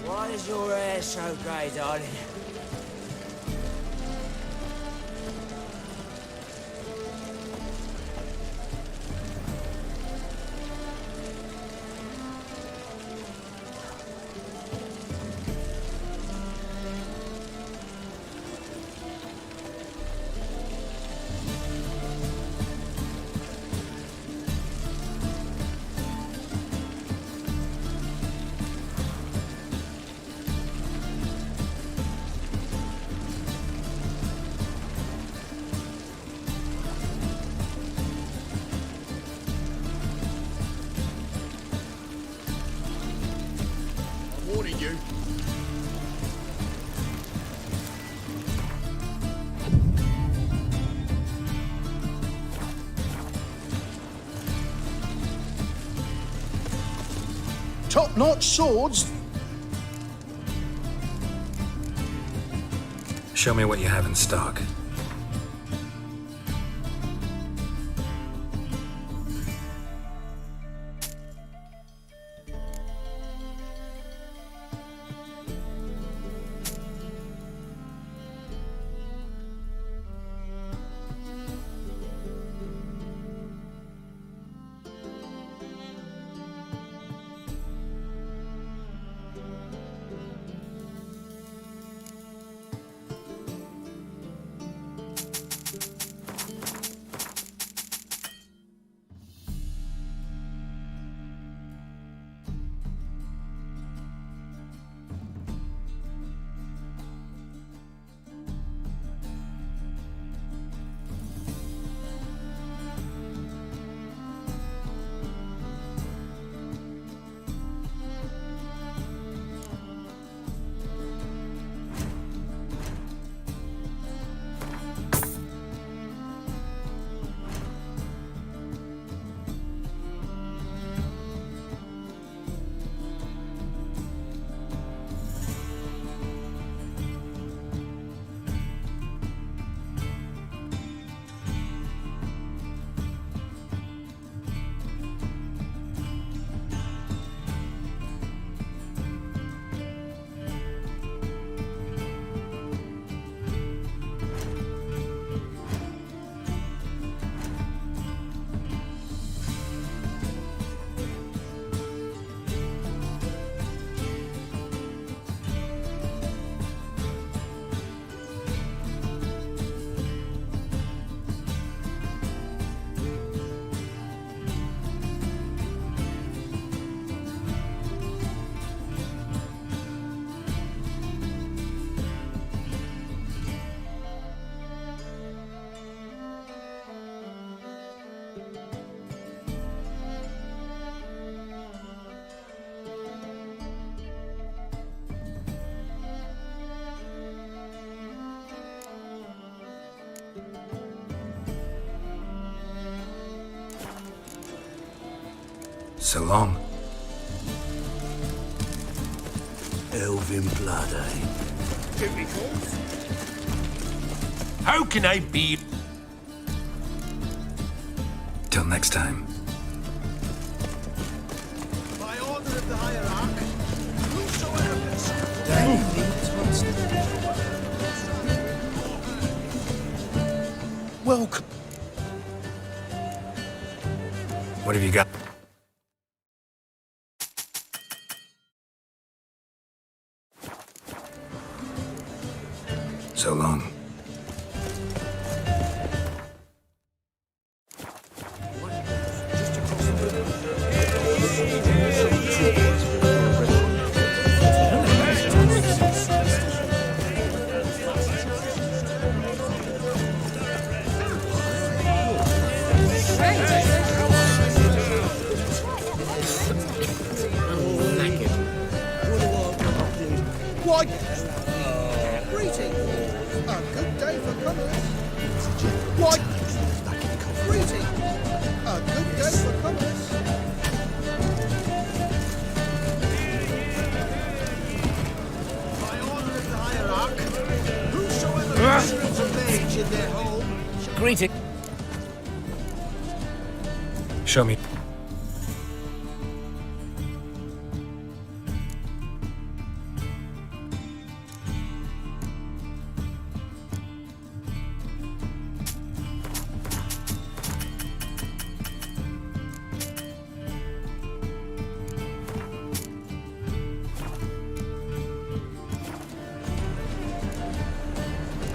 Why is your hair so grey, darling? I'm warning you. Top-notch swords? Show me what you have in stock. So long. Elven blood, eh? How can I be? Till next time. By order of the hierarch, whosoever Welcome. What have you got? So long. Why? Greeting. A good day for comers. Why? Greeting. A good day for comers. By order of the hierarch, whosoever receives a mage in their home. Greeting. Show me.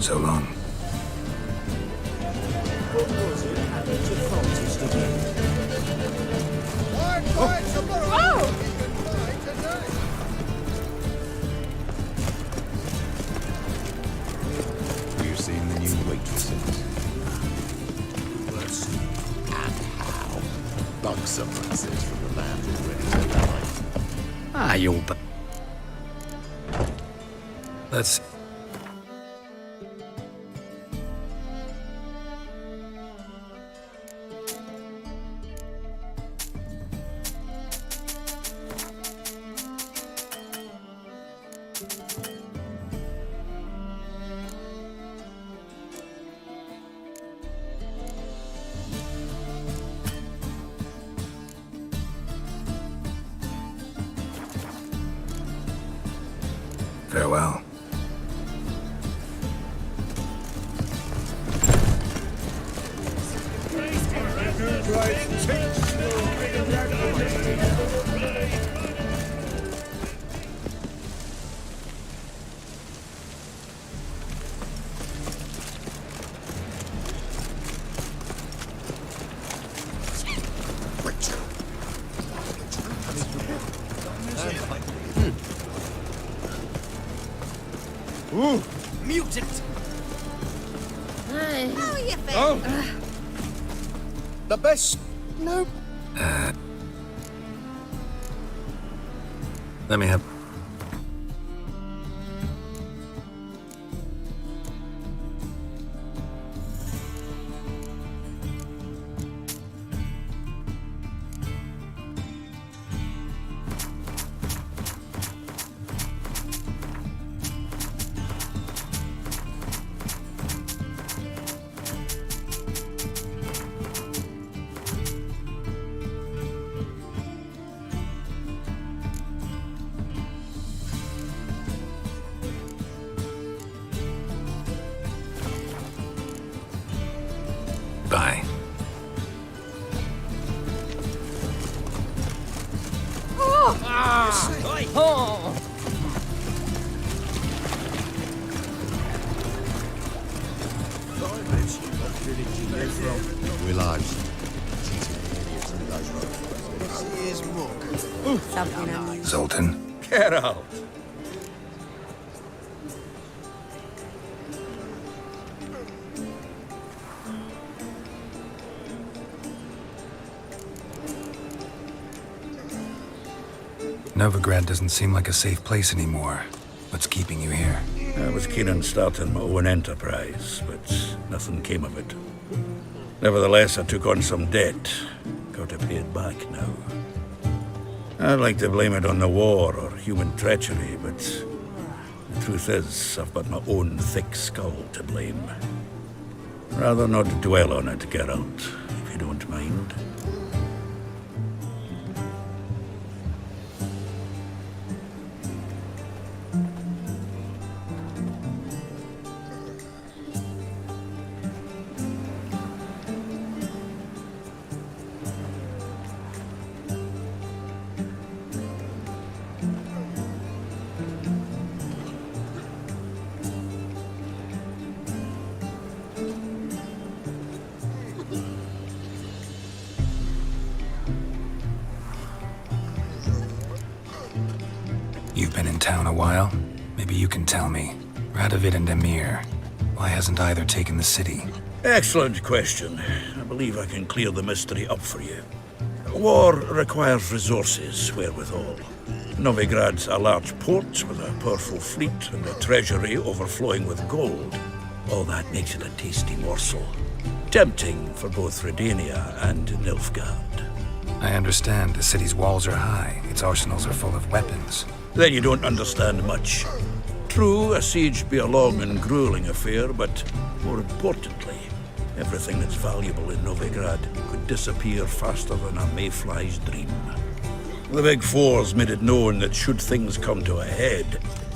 So long. We're seeing the new waitresses. And how? Buxom lasses from the land already alive. Ah, you'll be... Let's... Farewell. Ooh, mutant! How are you feeling? Oh! The best. No. Let me have... Bye. Oh! Oh! We're live. This is Mook. Zoltan. Get out. Novigrad doesn't seem like a safe place anymore. What's keeping you here? I was keen on starting my own enterprise, but nothing came of it. Nevertheless, I took on some debt. Got to pay it back now. I'd like to blame it on the war or human treachery, but the truth is, I've got my own thick skull to blame. Rather not dwell on it, Geralt, if you don't mind. You've been in town a while? Maybe you can tell me. Radovid and Emir, why hasn't either taken the city? Excellent question. I believe I can clear the mystery up for you. War requires resources wherewithal. Novigrad's a large port with a powerful fleet and a treasury overflowing with gold. All that makes it a tasty morsel. Tempting for both Redania and Nilfgaard. I understand the city's walls are high, its arsenals are full of weapons. Then you don't understand much. True, a siege be a long and grueling affair, but more importantly, everything that's valuable in Novigrad could disappear faster than a mayfly's dream. The Big Four's made it known that should things come to a head,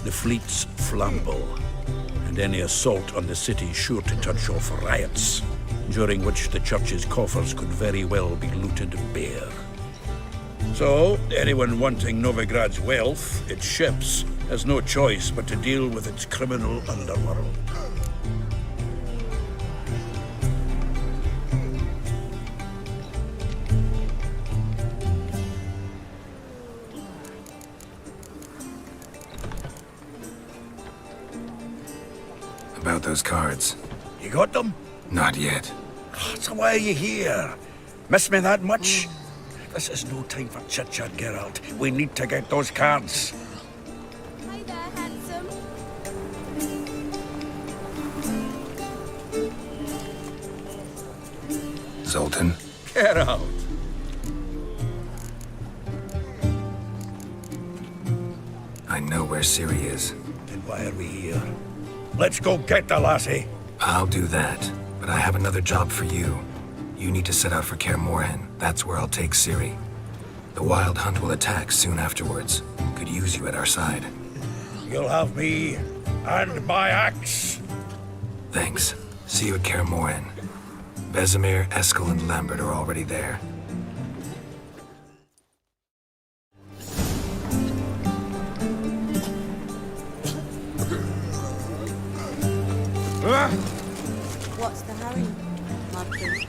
the fleet's flammable, and any assault on the city's sure to touch off riots, during which the church's coffers could very well be looted bare. So, anyone wanting Novigrad's wealth, its ships, has no choice but to deal with its criminal underworld. About those cards. You got them? Not yet. So why are you here? Miss me that much? This is no time for chit-chat, Geralt. We need to get those cards. Hi there, handsome. Zoltan? Geralt. I know where Ciri is. Then why are we here? Let's go get the lassie. I'll do that, but I have another job for you. You need to set out for Kaer Morhen. That's where I'll take Ciri. The Wild Hunt will attack soon afterwards. Could use you at our side. You'll have me and my axe. Thanks. See you at Kaer Morhen. Vesemir, Eskel, and Lambert are already there. What's the hurry, Martin?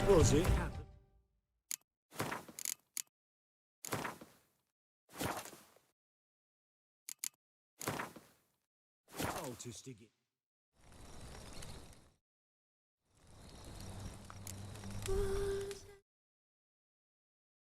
Was it? Oh, to stick it.